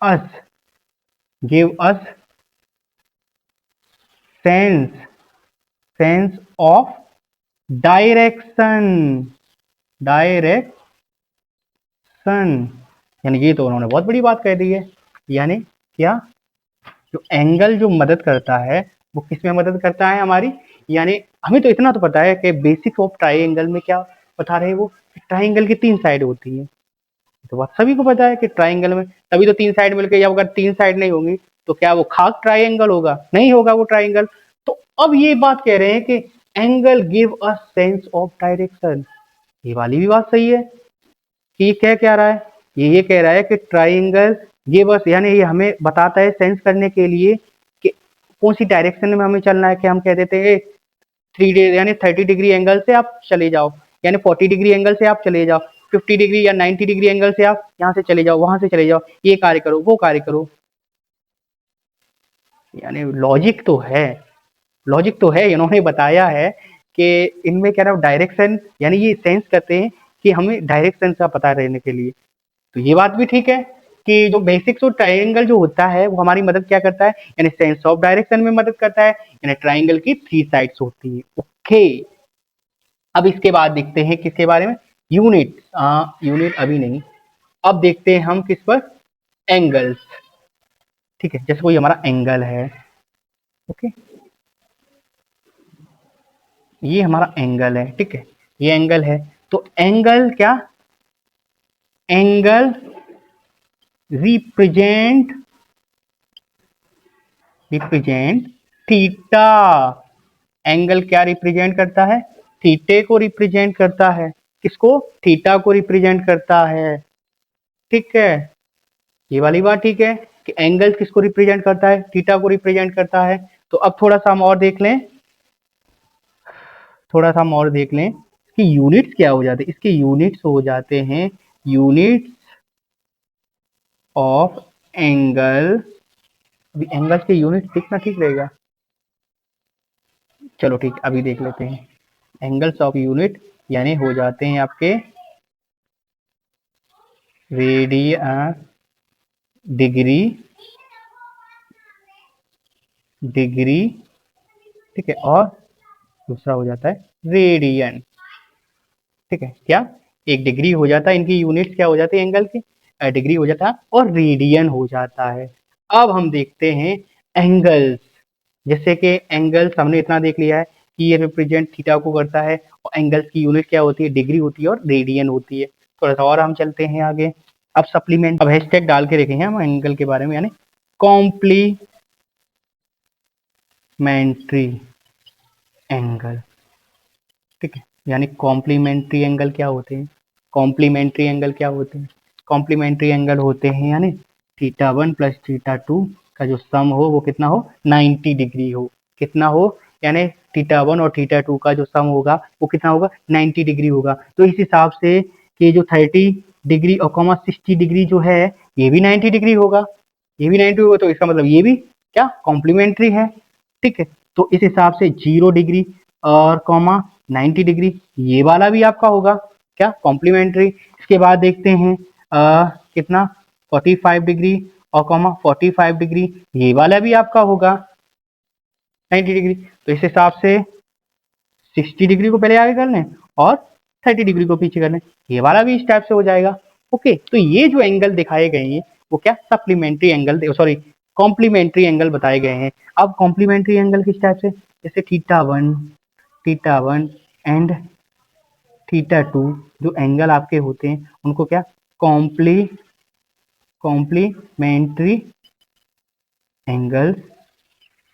us sense of direction. यानी ये तो उन्होंने बहुत बड़ी बात कह दी है। यानी क्या? जो एंगल जो मदद करता है वो किस में मदद करता है हमारी? यानी हमें तो इतना तो पता है कि बेसिक ऑफ ट्राइएंगल में क्या बता रहे हैं वो? ट्राइएंगल की 3 साइड होती है। तो बात सभी को पता है कि ट्राइंगल में तभी तो 3 साइड मिलकर, जब अगर 3 साइड नहीं होंगी तो क्या वो खाक ट्राइंगल होगा? नहीं होगा वो ट्राइंगल। तो अब ये बात कह रहे हैं कि angle give a sense of direction. ये वाली भी बात सही है कि ये क्या रहा है? ये कह रहा है कि ट्राइंगल गिव अस, यानी ये हमें बताता है सेंस करने के लिए कि कौन सी डायरेक्शन में हमें चलना है कि हम कह देते हैं 3 यानी 30 डिग्री एंगल से आप चले जाओ, यानी 40 डिग्री एंगल से आप चले जाओ, 50 डिग्री या 90 डिग्री एंगल से आप यहाँ से चले जाओ, वहां से चले जाओ, ये कार्य करो, वो कार्य करो। यानी लॉजिक तो है, लॉजिक तो है, इन्होंने बताया है कि इनमें क्या ना डायरेक्शन, यानी ये सेंस करते हैं कि हमें डायरेक्शन का पता रहने के लिए। तो ये बात भी ठीक है कि जो बेसिक तो ट्राइंगल जो होता है वो हमारी मदद क्या करता है, यानी सेंस ऑफ डायरेक्शन में मदद करता है, यानी ट्राइंगल की 3 साइड्स होती है। ओके, अब इसके बाद देखते हैं किसके बारे में, यूनिट। यूनिट अभी नहीं, अब देखते हैं हम किस पर, एंगल्स। ठीक है, जैसे कोई हमारा एंगल है, ओके, ये हमारा एंगल है, ठीक है, ये एंगल है, तो एंगल क्या, angle represent represent theta. Angle क्या रिप्रेजेंट करता है, थीटे को रिप्रेजेंट करता है, किसको, थीटा को रिप्रेजेंट करता है। ठीक है, ये वाली बात ठीक है कि एंगल किसको रिप्रेजेंट करता है, थीटा को रिप्रेजेंट करता है। तो अब थोड़ा सा हम और देख लें, थोड़ा सा हम और देख लें, इसकी यूनिट्स क्या हो जाते हैं, इसके यूनिट्स हो जाते हैं यूनिट्स ऑफ एंगल। अभी एंगल्स के यूनिट देखना ठीक रहेगा, चलो ठीक, अभी देख लेते हैं। एंगल्स ऑफ यूनिट यानी हो जाते हैं आपके डिग्री, डिग्री, ठीक है, और दूसरा हो जाता है रेडियन। ठीक है, क्या, एक डिग्री हो जाता है, इनकी यूनिट्स क्या हो जाती है एंगल की, डिग्री हो जाता है और रेडियन हो जाता है। अब हम देखते हैं एंगल्स, जैसे कि एंगल्स हमने इतना देख लिया है कि ये रिप्रेजेंट थीटा को करता है, और एंगल्स की यूनिट क्या होती है, डिग्री होती है और रेडियन होती है। थोड़ा सा और हम चलते हैं आगे, अब सप्लीमेंट, अब हैशटैग डाल के रखेंगे हम एंगल के बारे में, यानी कॉम्प्लीमेंट्री एंगल। ठीक है, यानी कॉम्प्लीमेंट्री एंगल क्या होते हैं, कॉम्प्लीमेंट्री एंगल क्या होते हैं, कॉम्प्लीमेंट्री एंगल होते हैं यानी थीटा 1 प्लस थीटा 2 का जो सम हो वो कितना हो, 90 डिग्री हो, कितना हो, यानी थीटा 1 और थीटा 2 का जो सम होगा वो कितना होगा, 90 डिग्री होगा। तो इस हिसाब से कि जो 30 डिग्री और 60 डिग्री जो है ये भी 90 डिग्री होगा, ये भी 90 होगा, तो इसका मतलब ये भी क्या, कॉम्प्लीमेंट्री है। ठीक है, तो इस हिसाब से 0 डिग्री और कॉमा 90 डिग्री ये वाला भी आपका होगा क्या, कॉम्प्लीमेंट्री। इसके बाद देखते हैं कितना, 45 डिग्री और कॉमा 45 डिग्री ये वाला भी आपका होगा 90 डिग्री। तो इस हिसाब से 60 डिग्री को पहले आगे कर लें और 30 डिग्री को पीछे कर लें, ये वाला भी इस टाइप से हो जाएगा। ओके, तो ये जो एंगल दिखाए गए हैं वो क्या, supplementary angle, sorry complementary angle बताए गए हैं। अब कॉम्प्लीमेंट्री एंगल किस टाइप से, जैसे थीटा 1 एंड थीटा 2 जो एंगल आपके होते हैं उनको क्या, कॉम्प्लीमेंट्री एंगल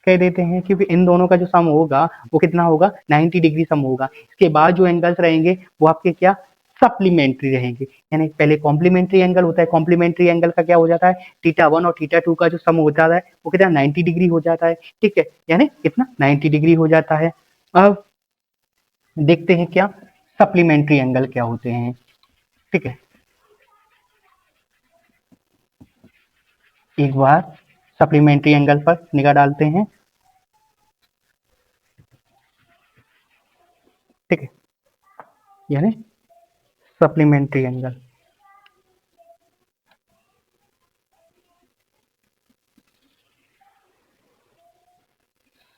कह देते हैं, क्योंकि इन दोनों का जो सम होगा वो कितना होगा, 90 डिग्री सम होगा। इसके बाद जो एंगल्स रहेंगे वो आपके क्या, सप्लीमेंट्री रहेंगे। यानी पहले कॉम्प्लीमेंट्री एंगल होता है, कॉम्प्लीमेंट्री एंगल का क्या हो जाता है, थीटा 1 और थीटा 2 का जो सम हो जाता है वो कितना, 90 डिग्री हो जाता है। ठीक है, यानी कितना, 90 डिग्री हो जाता है। अब देखते हैं क्या सप्लीमेंट्री एंगल क्या होते हैं। ठीक है, एक बार सप्लीमेंट्री एंगल पर निगाह डालते हैं। ठीक है, यानी सप्लीमेंट्री एंगल,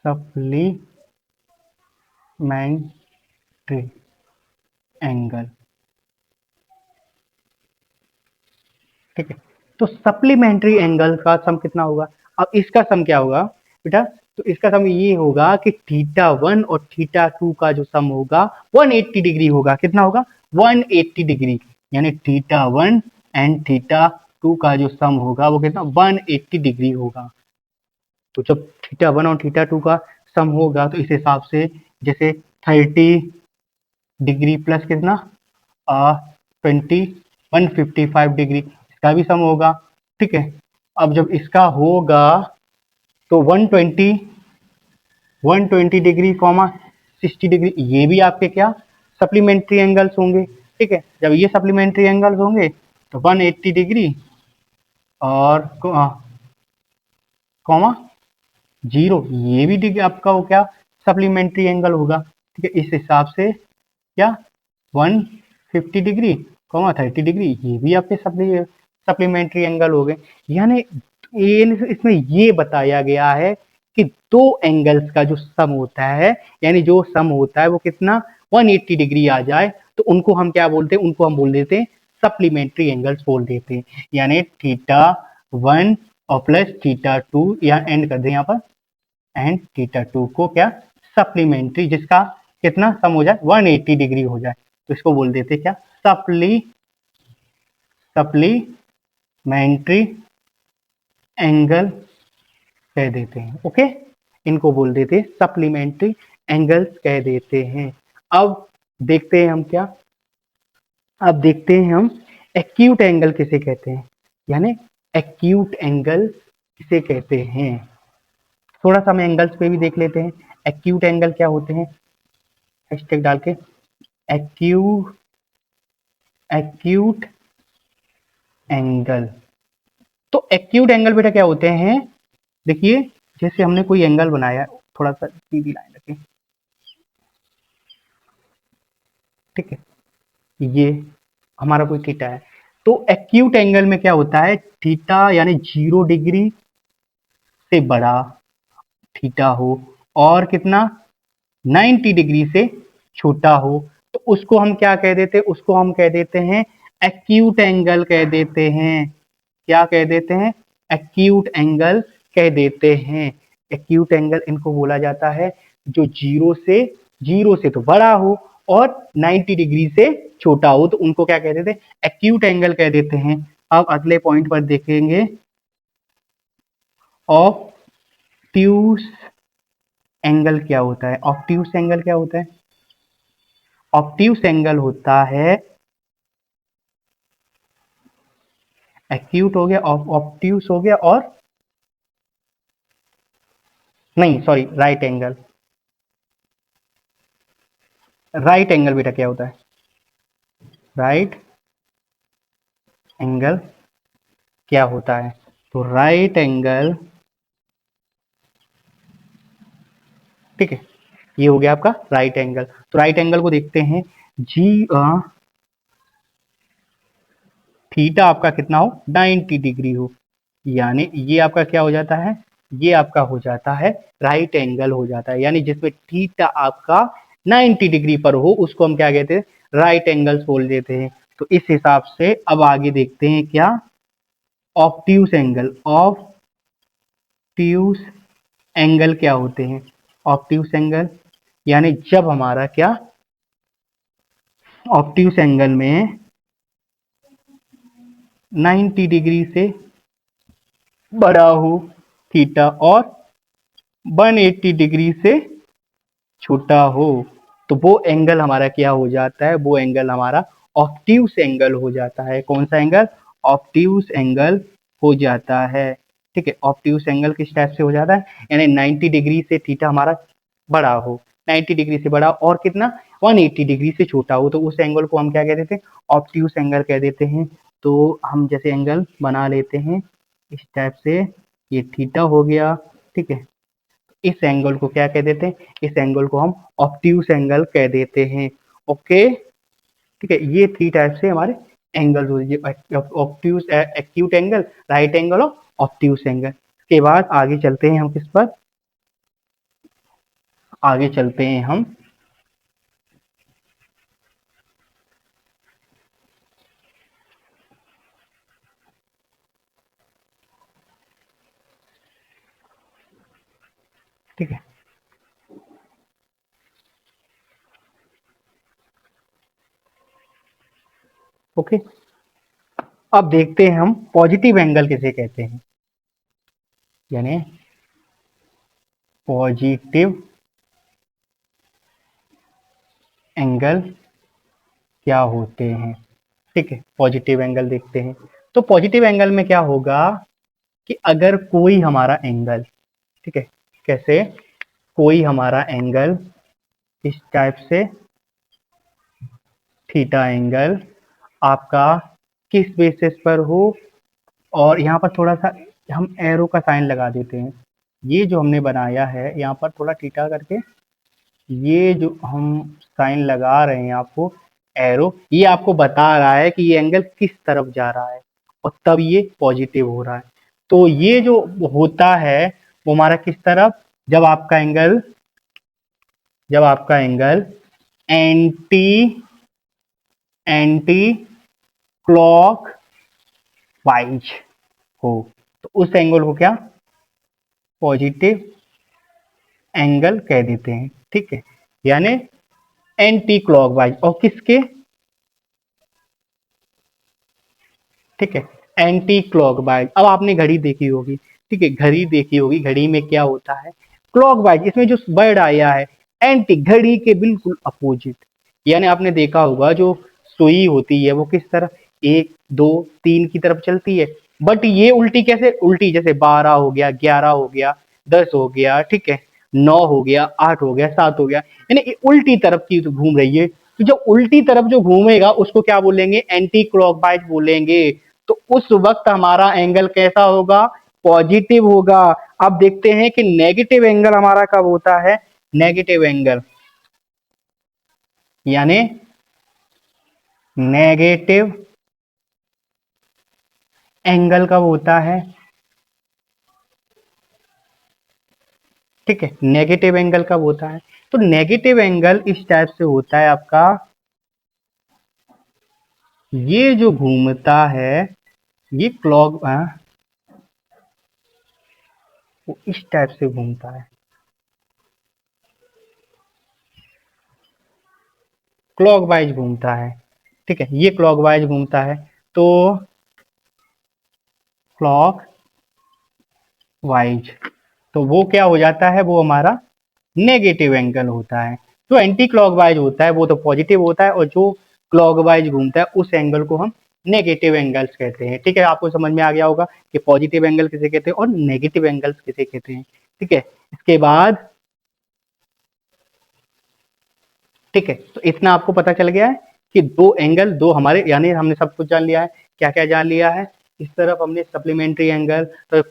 सप्लीमेंट्री एंगल। ठीक है, तो सप्लीमेंट्री एंगल का सम कितना होगा, अब इसका सम क्या होगा बेटा, तो इसका सम ये होगा कि थीटा 1 और थीटा 2 का जो सम होगा 180 डिग्री होगा, कितना होगा, 180 डिग्री, यानी थीटा 1 एंड थीटा 2 का जो सम होगा वो कितना, 180 डिग्री होगा। तो जब थीटा 1 और थीटा 2 का सम होगा तो इस हिसाब से जैसे 30 डिग्री प्लस कितना, 155 डिग्री इसका भी सम होगा। ठीक है, अब जब इसका होगा तो 120 120 डिग्री कॉमा 60 डिग्री, ये भी आपके क्या सप्लीमेंट्री एंगल्स होंगे। ठीक है, जब ये सप्लीमेंट्री एंगल्स होंगे तो 180 डिग्री और कॉमा 0, ये भी डिग्री आपका वो क्या सप्लीमेंट्री एंगल होगा। ठीक है, इस हिसाब से क्या 150 डिग्री कॉमा 30 डिग्री, ये भी आपके सप्लीमेंट्री एंगल हो गए। यानी इसमें ये बताया गया है कि दो एंगल्स का जो सम होता है, यानी जो सम होता है वो कितना 180 डिग्री आ जाए तो उनको हम क्या बोलते हैं, उनको हम बोल देते हैं सप्लीमेंट्री एंगल्स बोल देते हैं। यानी थीटा 1 और प्लस थीटा 2, यहाँ एंड कर दें यहाँ पर, एंड थीटा 2 को क्या सप्लीमेंट्री, जिसका कितना सम हो जाए 180 डिग्री हो जाए, तो इसको बोल देते क्या सप्लीमेंट्री एंगल कह देते हैं। ओके, इनको बोल देते सप्लीमेंट्री एंगल्स कह देते हैं। अब देखते हैं हम क्या, अब देखते हैं हम एक्यूट एंगल किसे कहते हैं, यानी एक्यूट एंगल किसे कहते हैं। थोड़ा सा हम एंगल्स पे भी देख लेते हैं एक्यूट एंगल क्या होते हैं, हैशटैग डाल के एक्यूट एंगल। तो एक्यूट एंगल बेटा क्या होते हैं, देखिए जैसे हमने कोई एंगल बनाया, थोड़ा सा सीधी लाइन रखें, ठीक है, ये हमारा कोई थीटा है, तो एक्यूट एंगल में क्या होता है, थीटा यानी 0 डिग्री से बड़ा थीटा हो और कितना 90 डिग्री से छोटा हो, तो उसको हम क्या कह देते हैं, उसको हम कह देते हैं एक्यूट एंगल कह देते हैं। क्या कह देते हैं, एक्यूट एंगल कह देते हैं। एक्यूट एंगल इनको बोला जाता है जो जीरो से तो बड़ा हो और 90 डिग्री से छोटा हो, तो उनको क्या कह देते हैं, एक्यूट एंगल कह देते हैं। अब अगले पॉइंट पर देखेंगे, ऑब्ट्यूस एंगल क्या होता है। ऑब्ट्यूस एंगल क्या होता है, ऑब्ट्यूस एंगल होता है, एक्यूट हो गया, ऑब्ट्यूस हो गया, और नहीं sorry right angle. Right angle बेटा क्या होता है, राइट एंगल क्या होता है, तो राइट एंगल, ठीक है, ये हो गया आपका राइट एंगल। तो राइट एंगल को देखते हैं, जी थीटा आपका कितना हो 90 डिग्री हो, यानी ये आपका क्या हो जाता है, ये आपका हो जाता है राइट एंगल हो जाता है। यानी जिसमें थीटा आपका 90 डिग्री पर हो उसको हम क्या कहते हैं, राइट एंगल्स बोल देते हैं। तो इस हिसाब से अब आगे देखते हैं क्या, ऑब्ट्यूस एंगल। ऑब्ट्यूस एंगल क्या होते हैं, ऑब्ट्यूस एंगल यानी जब हमारा क्या ऑब्ट्यूस एंगल में 90 डिग्री से बड़ा हो थीटा और 180 डिग्री से छोटा हो, तो वो एंगल हमारा क्या हो जाता है, वो एंगल हमारा ऑब्ट्यूस एंगल हो जाता है। कौन सा एंगल, ऑब्ट्यूस एंगल हो जाता है। ठीक है, ऑब्ट्यूस एंगल किस टाइप से हो जाता है, यानी 90 डिग्री से थीटा हमारा बड़ा हो, 90 डिग्री से बड़ा और कितना 180 डिग्री से छोटा हो, तो उस एंगल को हम क्या कह देते हैं, ऑब्ट्यूस एंगल कह देते हैं। तो हम जैसे एंगल बना लेते हैं इस टाइप से, ये थीटा हो गया, ठीक है, इस एंगल को क्या कह देते हैं, इस एंगल को हम ऑब्ट्यूस एंगल कह देते हैं। ओके, ठीक है, ये थ्री टाइप से हमारे एंगल हो गए, obtuse acute angle, right angle और ऑब्ट्यूस एंगल। के बाद आगे चलते हैं हम किस पर, आगे चलते हैं हम ठीक है, ओके। अब देखते हैं हम पॉजिटिव एंगल किसे कहते हैं, यानी पॉजिटिव एंगल क्या होते हैं। ठीक है, पॉजिटिव एंगल देखते हैं। तो पॉजिटिव एंगल में क्या होगा कि अगर कोई हमारा एंगल, ठीक है, कैसे कोई हमारा एंगल इस टाइप से थीटा एंगल आपका किस बेसिस पर हो, और यहाँ पर थोड़ा सा हम एरो का साइन लगा देते हैं। ये जो हमने बनाया है यहाँ पर थोड़ा थीटा करके, ये जो हम साइन लगा रहे हैं आपको एरो, ये आपको बता रहा है कि ये एंगल किस तरफ जा रहा है और तब ये पॉजिटिव हो रहा है। तो ये जो होता है वो हमारा किस तरफ, जब आपका angle anti anti clock wise हो, तो उस एंगल को क्या पॉजिटिव एंगल कह देते हैं। ठीक है, यानी एंटी क्लॉकवाइज और किसके, ठीक है, एंटी क्लॉकवाइज। अब आपने घड़ी देखी होगी, ठीक है, घड़ी देखी होगी, घड़ी में क्या होता है क्लॉकवाइज, इसमें जो वर्ड आया है एंटी, घड़ी के बिल्कुल अपोजिट। यानी आपने देखा होगा जो सुई होती है वो किस तरफ, 1 2 3 की तरफ चलती है, बट ये उल्टी कैसे, उल्टी जैसे 12 हो गया, 11 हो गया, 10 हो गया, ठीक है, 9 हो गया, 8 हो गया, 7 हो गया, यानी ये उल्टी तरफ की घूम रही है। तो जो उल्टी तरफ जो घूमेगा उसको क्या बोलेंगे, एंटी क्लॉकवाइज बोलेंगे। तो उस वक्त हमारा एंगल कैसा होगा, पॉजिटिव होगा। अब देखते हैं कि नेगेटिव एंगल हमारा कब होता है, नेगेटिव एंगल यानी नेगेटिव एंगल कब होता है, ठीक है, नेगेटिव एंगल कब होता है। तो नेगेटिव एंगल इस टाइप से होता है आपका, ये जो घूमता है ये क्लॉक वो इस टाइप से घूमता है, क्लॉकवाइज घूमता है, ठीक है, ये क्लॉकवाइज घूमता है। तो क्लॉक वाइज, तो वो क्या हो जाता है, वो हमारा नेगेटिव एंगल होता है। जो एंटी क्लॉकवाइज होता है वो तो पॉजिटिव होता है, और जो क्लॉकवाइज घूमता है उस एंगल को हम नेगेटिव एंगल्स कहते हैं। ठीक है, आपको समझ में आ गया होगा कि पॉजिटिव एंगल किसे कहते हैं और नेगेटिव एंगल्स किसे कहते हैं। ठीक है, इसके बाद, ठीक है, तो इतना आपको पता चल गया है कि दो एंगल, दो हमारे, यानी हमने सब कुछ जान लिया है। क्या क्या जान लिया है, इस तरफ हमने सप्लीमेंट्री एंगल, तो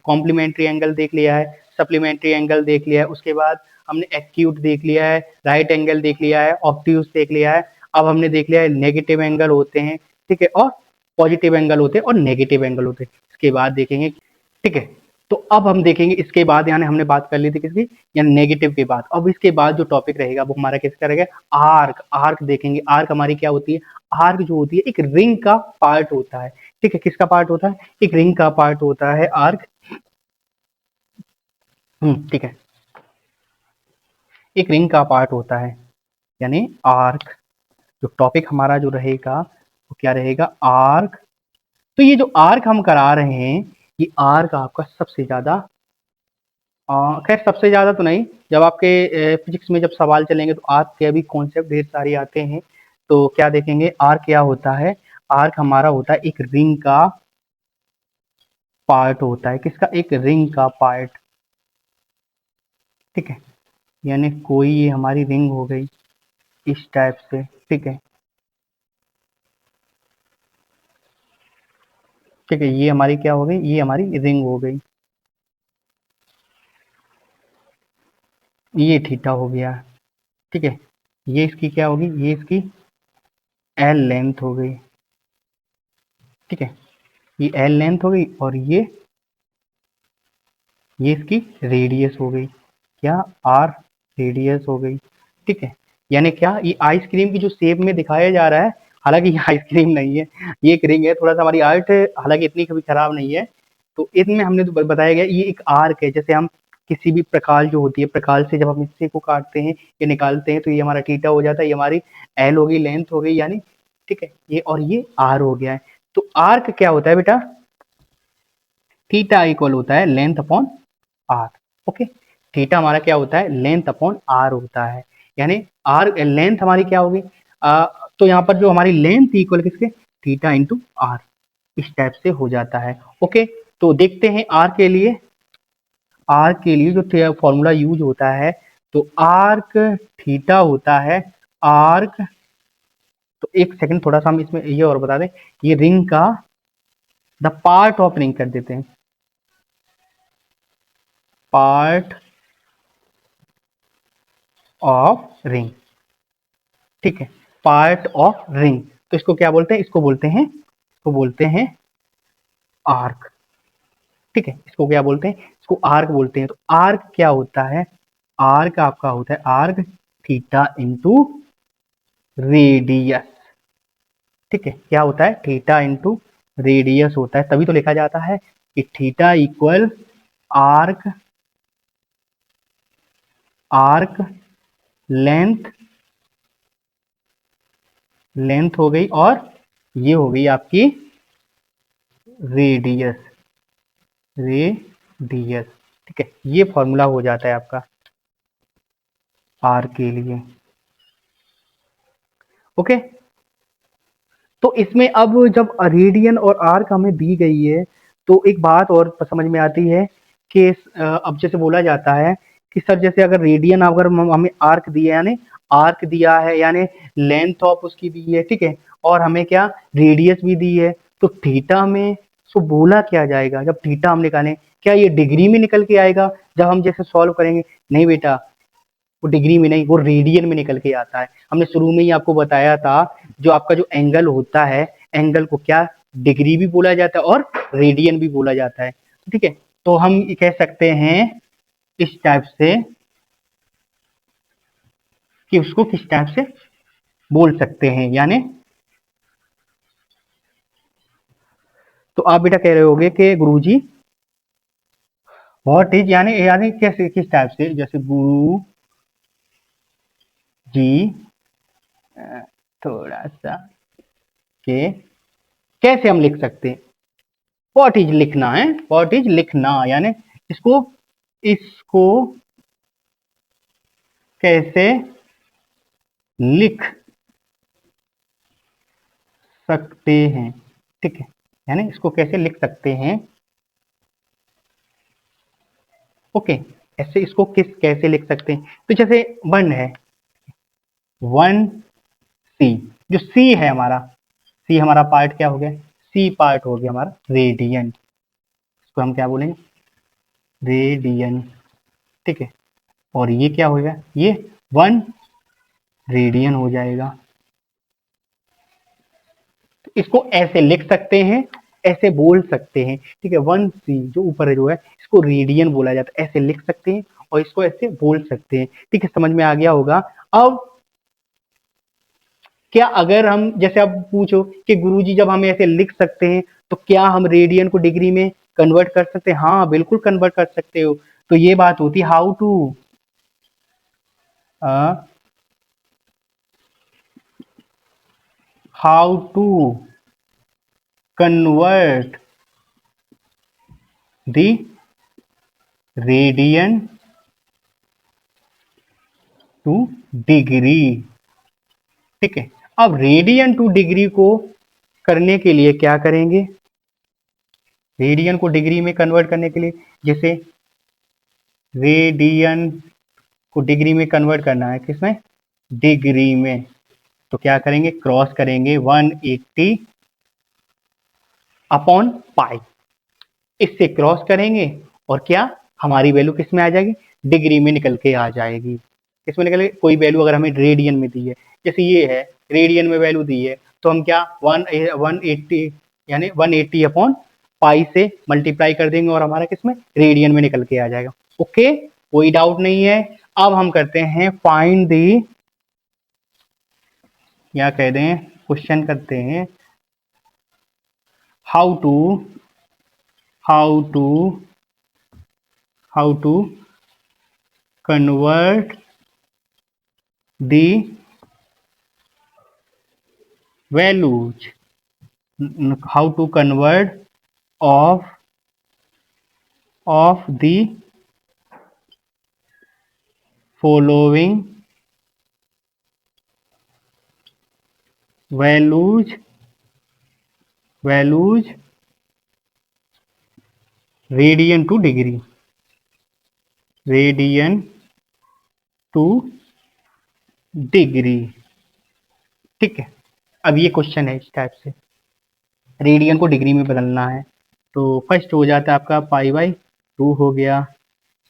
कॉम्प्लीमेंट्री एंगल देख लिया है, सप्लीमेंट्री एंगल देख लिया है, उसके बाद हमने एक्यूट देख लिया है, राइट एंगल देख लिया है, ऑब्ट्यूज देख लिया है। अब हमने देख लिया है नेगेटिव एंगल होते हैं, ठीक है, और पॉजिटिव एंगल होते हैं और नेगेटिव एंगल होते हैं। इसके बाद देखेंगे, ठीक है, तो अब हम देखेंगे इसके बाद, यानी हमने बात कर ली थी किसकी, यानी नेगेटिव के बाद। अब इसके बाद जो टॉपिक रहेगा वो हमारा किसका रहेगा, आर्क। आर्क देखेंगे, आर्क हमारी क्या होती है, आर्क जो होती है एक रिंग का पार्ट होता है। ठीक है, किसका पार्ट होता है, एक रिंग का पार्ट होता है आर्क। ठीक है, एक रिंग का पार्ट होता है, यानी आर्क। जो टॉपिक हमारा जो रहेगा वो क्या रहेगा, आर्क। तो ये जो आर्क हम करा रहे हैं, ये आर्क आपका सबसे ज्यादा, खैर सबसे ज़्यादा तो नहीं, जब आपके फिजिक्स में जब सवाल चलेंगे तो आर्क के अभी कॉन्सेप्ट ढेर सारे आते हैं। तो क्या देखेंगे, आर्क क्या होता है, आर्क हमारा होता है एक रिंग का पार्ट होता है, किसका, एक रिंग का पार्ट। ठीक है, यानी कोई ये हमारी रिंग हो गई इस टाइप से, ठीक है, ठीक है, ये हमारी क्या हो गई, ये हमारी रिंग हो गई, ये थीटा हो गया, ठीक है, ये इसकी क्या होगी, ये इसकी एल लेंथ हो गई, ठीक है, ये एल लेंथ हो गई, और ये इसकी रेडियस हो गई, क्या, आर रेडियस हो गई। ठीक है, यानी क्या, ये आइसक्रीम की जो शेप में दिखाया जा रहा है, हालांकि ये आइसक्रीम नहीं है, ये एक रिंग है। थोड़ा सा हमारी आर्ट हालांकि इतनी कभी खराब नहीं है। तो इसमें हमने तो बताया गया ये एक आर्क है, जैसे हम किसी भी प्रकाश जो होती है, प्रकाश से जब हम हिस्से को काटते हैं या निकालते हैं तो ये हमारा थीटा हो जाता है, ये हमारी एल हो गई, लेंथ हो गई, यानी ठीक है, ये और ये आर हो गया है। तो आर्क क्या होता है बेटा, थीटा इक्वल होता है length upon R. Okay, theta हमारा क्या होता है, लेंथ अपॉन आर होता है, यानी आर लेंथ हमारी क्या होगी, तो यहाँ पर जो हमारी लेंथ इक्वल किसके, थीटा इंटू आर, इस टाइप से हो जाता है। ओके, तो देखते हैं आर के लिए, आर्क के लिए जो फॉर्मूला यूज होता है, तो आर्क थीटा होता है आर्क। तो एक सेकंड, थोड़ा सा हम इसमें ये और बता दें, ये रिंग का द पार्ट ऑफ रिंग कर देते हैं, पार्ट ऑफ रिंग, ठीक है, पार्ट ऑफ रिंग। तो इसको क्या बोलते हैं, इसको बोलते हैं आर्क, ठीक है, इसको क्या बोलते हैं, इसको आर्क बोलते हैं। तो आर्क क्या होता है, आर्क आपका होता है आर्क थीटा इंटू रेडियस, ठीक है, क्या होता है, थीटा इंटू रेडियस होता है, तभी तो लिखा जाता है कि theta equal arc, arc length, length हो गई, और ये हो गई आपकी रेडियस, रेडियस, ठीक है, ये फॉर्मूला हो जाता है आपका आर के लिए। ओके, तो इसमें अब जब रेडियन और आर्क हमें दी गई है, तो एक बात और समझ में आती है कि अब जैसे बोला जाता है कि सर जैसे अगर रेडियन अगर हमें आर्क दिया, यानी आर्क दिया है, यानी लेंथ ऑफ उसकी दी है, ठीक है, और हमें क्या रेडियस भी दी है, तो थीटा में सो बोला क्या जाएगा, जब थीटा हम निकालें, क्या ये डिग्री में निकल के आएगा जब हम जैसे सॉल्व करेंगे? नहीं बेटा, वो डिग्री में नहीं, वो रेडियन में निकल के आता है। हमने शुरू में ही आपको बताया था, जो आपका जो एंगल होता है, एंगल को क्या डिग्री भी बोला जाता है और रेडियन भी बोला जाता है, ठीक है। तो हम कह सकते हैं इस टाइप से कि उसको किस टाइप से बोल सकते हैं, यानी तो आप बेटा कह रहे होगे कि गुरुजी व्हाट इज, यानी यानी कैसे, किस टाइप से, जैसे गुरु जी थोड़ा सा के कैसे हम लिख सकते हैं, व्हाट इज लिखना है, व्हाट इज लिखना, यानी इसको इसको कैसे लिख सकते हैं, ठीक है, यानी इसको कैसे लिख सकते हैं। ओके, ऐसे इसको किस कैसे लिख सकते हैं, तो जैसे वन है, वन सी, जो सी है हमारा, सी हमारा पार्ट क्या हो गया, सी पार्ट हो गया हमारा रेडियन, इसको हम क्या बोलेंगे, रेडियन, ठीक है, और ये क्या हो गया, ये वन रेडियन हो जाएगा। तो इसको ऐसे लिख सकते हैं, ऐसे बोल सकते हैं, ठीक है, वन सी जो ऊपर जो है इसको रेडियन बोला जाता है, ऐसे लिख सकते हैं और इसको ऐसे बोल सकते हैं, ठीक है, समझ में आ गया होगा। अब क्या अगर हम जैसे अब पूछो कि गुरुजी जब हम ऐसे लिख सकते हैं, तो क्या हम रेडियन को डिग्री में कन्वर्ट कर सकते हैं? हाँ बिल्कुल कन्वर्ट कर सकते हो। तो ये बात होती है how to convert the radian to degree, ठीक है। अब रेडियन टू डिग्री को करने के लिए क्या करेंगे, रेडियन को डिग्री में कन्वर्ट करने के लिए, जैसे रेडियन को डिग्री में कन्वर्ट करना है, किसमें, डिग्री में, तो क्या करेंगे, क्रॉस करेंगे 180 अपॉन पाई, इससे क्रॉस करेंगे और क्या हमारी वैल्यू किस में आ जाएगी, डिग्री में निकल के आ जाएगी। किसमें निकल के, कोई वैल्यू अगर हमें रेडियन में दी है, जैसे ये है रेडियन में वैल्यू दी है, तो हम क्या 180 यानी 180 अपॉन पाई से मल्टीप्लाई कर देंगे और हमारा किसमें रेडियन में निकल के आ जाएगा। ओके, कोई डाउट नहीं है। अब हम करते हैं फाइंड दी, या कह दें क्वेश्चन करते हैं, how to how to how to convert the values, how to convert of the following values radian to degree, radian to degree. ठीक है, अब ये क्वेश्चन है इस टाइप से, रेडियन को डिग्री में बदलना है। तो फर्स्ट हो जाता है आपका पाई/2 हो गया,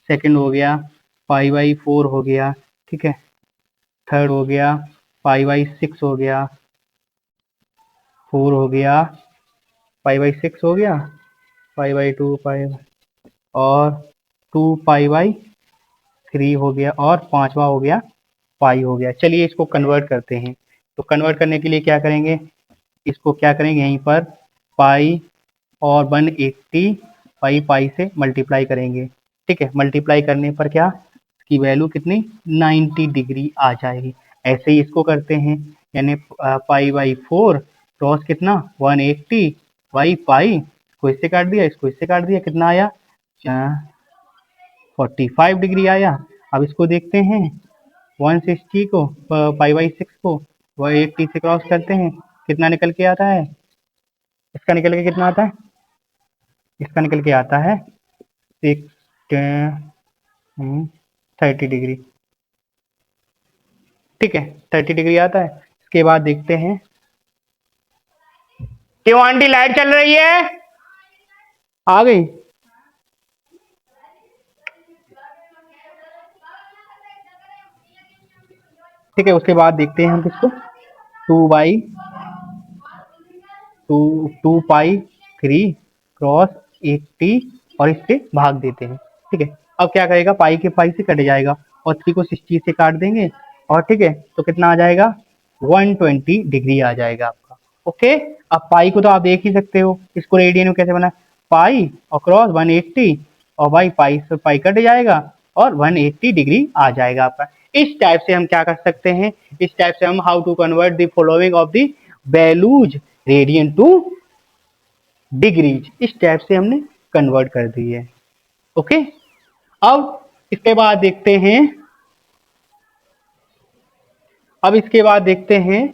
सेकंड हो गया पाई/4 हो गया, ठीक है, थर्ड हो गया पाई/6 हो गया, 4 हो गया पाई/6 हो गया, पाई/2 पाई और 2 पाई/3 हो गया और पांचवा हो गया पाई हो गया। चलिए इसको कन्वर्ट करते हैं। तो कन्वर्ट करने के लिए क्या करेंगे, इसको क्या करेंगे, यहीं पर पाई और 180 पाई से मल्टीप्लाई करेंगे। ठीक है, मल्टीप्लाई करने पर क्या, इसकी वैल्यू कितनी, 90 डिग्री आ जाएगी। ऐसे ही इसको करते हैं, यानी पाई/4 क्रॉस कितना 180 पाई, इसको इससे काट दिया, इसको इससे काट दिया, कितना आया 45 डिग्री आया। अब इसको देखते हैं 160 को पाई/6 को 180 से क्रॉस करते हैं, कितना निकल के आता है, इसका निकल के कितना आता है, इसका निकल के आता है 30 डिग्री। ठीक है, 30 डिग्री आता है। इसके बाद देखते हैं, क्यों आंटी लाइट चल रही है, आ गई। ठीक है, उसके बाद देखते हैं हम किसको, 2/2 पाई 3 क्रॉस 80 और इससे भाग देते हैं। ठीक है, अब क्या करेगा, पाई के पाई से कट जाएगा और 3 को 60 से काट देंगे और ठीक है, तो कितना आ जाएगा 120 डिग्री आ जाएगा आपका। ओके, अब पाई को तो आप देख ही सकते हो, इसको रेडियन में कैसे बना, पाई और क्रॉस 180 और भाई पाई से पाई कट जाएगा और 180 डिग्री आ जाएगा आपका। इस टाइप से हम क्या कर सकते हैं, इस टाइप से हम how to convert the following of the values radian to degrees, इस टाइप से हमने कन्वर्ट कर दी है। ओके, अब इसके बाद देखते हैं, अब इसके बाद देखते हैं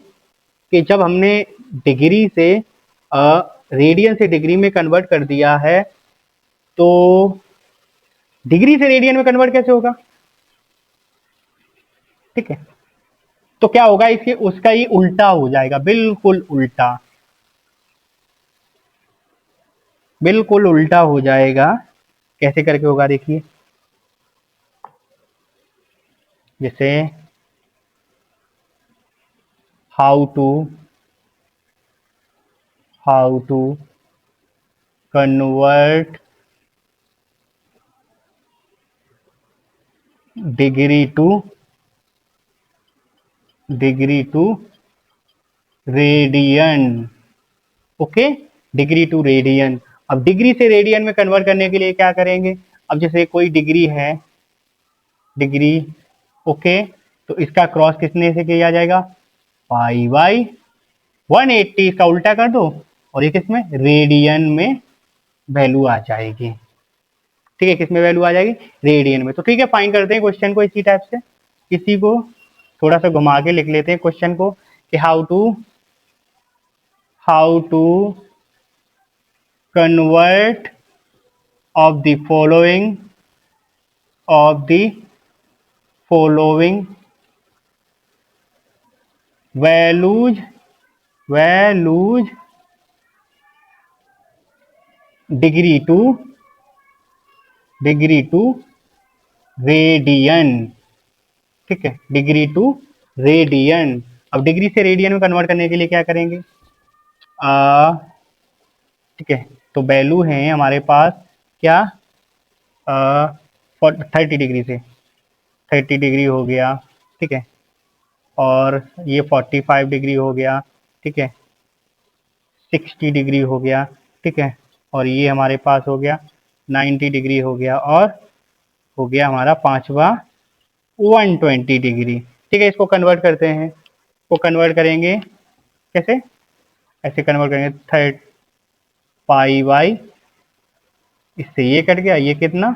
कि जब हमने डिग्री से रेडियन से डिग्री में कन्वर्ट कर दिया है, तो डिग्री से रेडियन में कन्वर्ट कैसे होगा। ठीक है, तो क्या होगा, इसके उसका ही उल्टा हो जाएगा, बिल्कुल उल्टा, बिल्कुल उल्टा हो जाएगा। कैसे करके होगा देखिए, जैसे how to convert degree to radian. Okay, degree to radian. अब डिग्री से रेडियन में कन्वर्ट करने के लिए क्या करेंगे, अब जैसे कोई डिग्री है, डिग्री, ओके, तो इसका क्रॉस किसने से किया जाएगा, पाई/180, इसका उल्टा कर दो और ये किसमें, रेडियन में वैल्यू आ जाएगी। ठीक है, किसमें वैल्यू आ जाएगी, रेडियन में। तो ठीक है, फाइन करते हैं क्वेश्चन को इसी टाइप से, इसी को थोड़ा सा घुमा के लिख लेते हैं क्वेश्चन को, कि how to convert of the following values degree to radian. ठीक है, डिग्री टू रेडियन। अब डिग्री से रेडियन में कन्वर्ट करने के लिए क्या करेंगे, ठीक है, तो वैल्यू है हमारे पास क्या, 30 डिग्री से 30 डिग्री हो गया, ठीक है, और ये 45 डिग्री हो गया, ठीक है, 60 डिग्री हो गया, ठीक है, और ये हमारे पास हो गया 90 डिग्री हो गया, और हो गया हमारा पांचवा 120 डिग्री। ठीक है, इसको कन्वर्ट करते हैं, इसको कन्वर्ट करेंगे कैसे, ऐसे कन्वर्ट करेंगे, थर्ड पाई/, इससे ये कट गया, ये कितना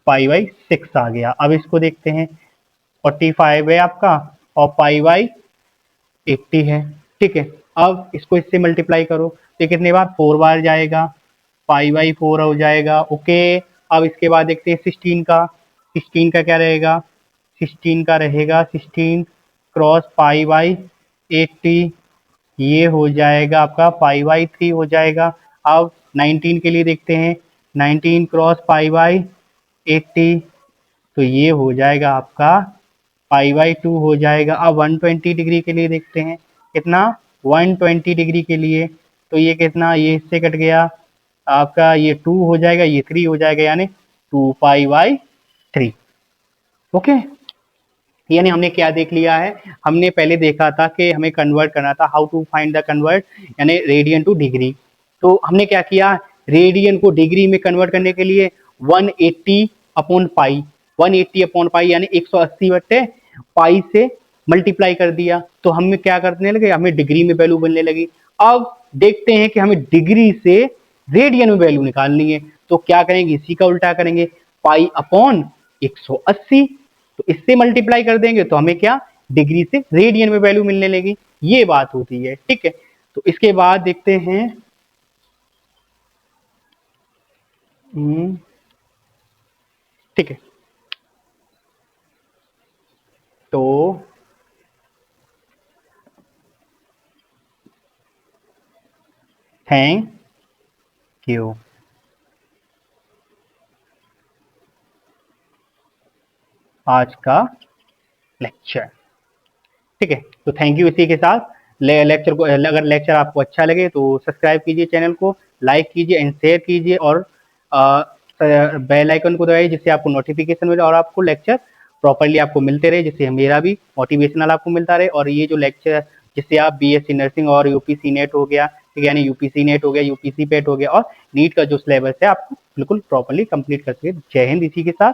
पाई/6 आ गया। अब इसको देखते हैं, 45 है आपका और पाई/80 है। ठीक है, अब इसको इससे मल्टीप्लाई करो, तो कितने बार, 4 बार जाएगा, पाई/4 हो जाएगा। ओके, अब इसके बाद देखते हैं 16 का क्या रहेगा, 16 का रहेगा 16 क्रॉस पाई बाई 80, ये हो जाएगा आपका पाई बाई 3 हो जाएगा। अब 19 के लिए देखते हैं, 19 क्रॉस पाई बाई 80, तो ये हो जाएगा आपका पाई बाई 2 हो जाएगा। अब 120 डिग्री के लिए देखते हैं, कितना 120 डिग्री के लिए, तो ये कितना, ये इससे कट गया आपका, ये 2 हो जाएगा, ये 3 हो जाएगा, यानी 2 पाई बाई 3। ओके, यानी हमने क्या देख लिया है, हमने पहले देखा था कि हमें कन्वर्ट करना था, how to find the convert, यानी रेडियन टू डिग्री। तो हमने क्या किया, रेडियन को डिग्री में कन्वर्ट करने के लिए 180 अपॉन पाई, 180 अपॉन पाई यानी 180 बट्टे पाई से मल्टीप्लाई कर दिया, तो हमें क्या करने लगे, हमें डिग्री में वैल्यू बनने लगी। अब देखते हैं कि हमें डिग्री से रेडियन में वैल्यू निकालनी है, तो क्या करेंगे, इसी का उल्टा करेंगे, पाई अपॉन 180, तो इससे मल्टीप्लाई कर देंगे तो हमें क्या, डिग्री से रेडियन में वैल्यू मिलने लगी, ये बात होती है। ठीक है, तो इसके बाद देखते हैं, ठीक है, तो थैंक यू। आज का लेक्चर, ठीक है, तो थैंक यू। इसी के साथ लेक्चर को, अगर लेक्चर आपको अच्छा लगे तो सब्सक्राइब कीजिए चैनल को, लाइक कीजिए एंड शेयर कीजिए, और बेल आइकन को दबाइए जिससे आपको नोटिफिकेशन मिले और आपको लेक्चर प्रॉपरली आपको मिलते रहे, जिससे मेरा भी मोटिवेशनल आपको मिलता रहे। और ये जो लेक्चर जिससे आप बीएससी नर्सिंग और यूपीसी नेट हो गया, ठीक है, यानी यूपीसी नेट हो गया, यूपीसी पेट हो गया, और नीट का जो सिलेबस है आपको बिल्कुल प्रॉपरली कंप्लीट कर सके। जय हिंद। इसी के साथ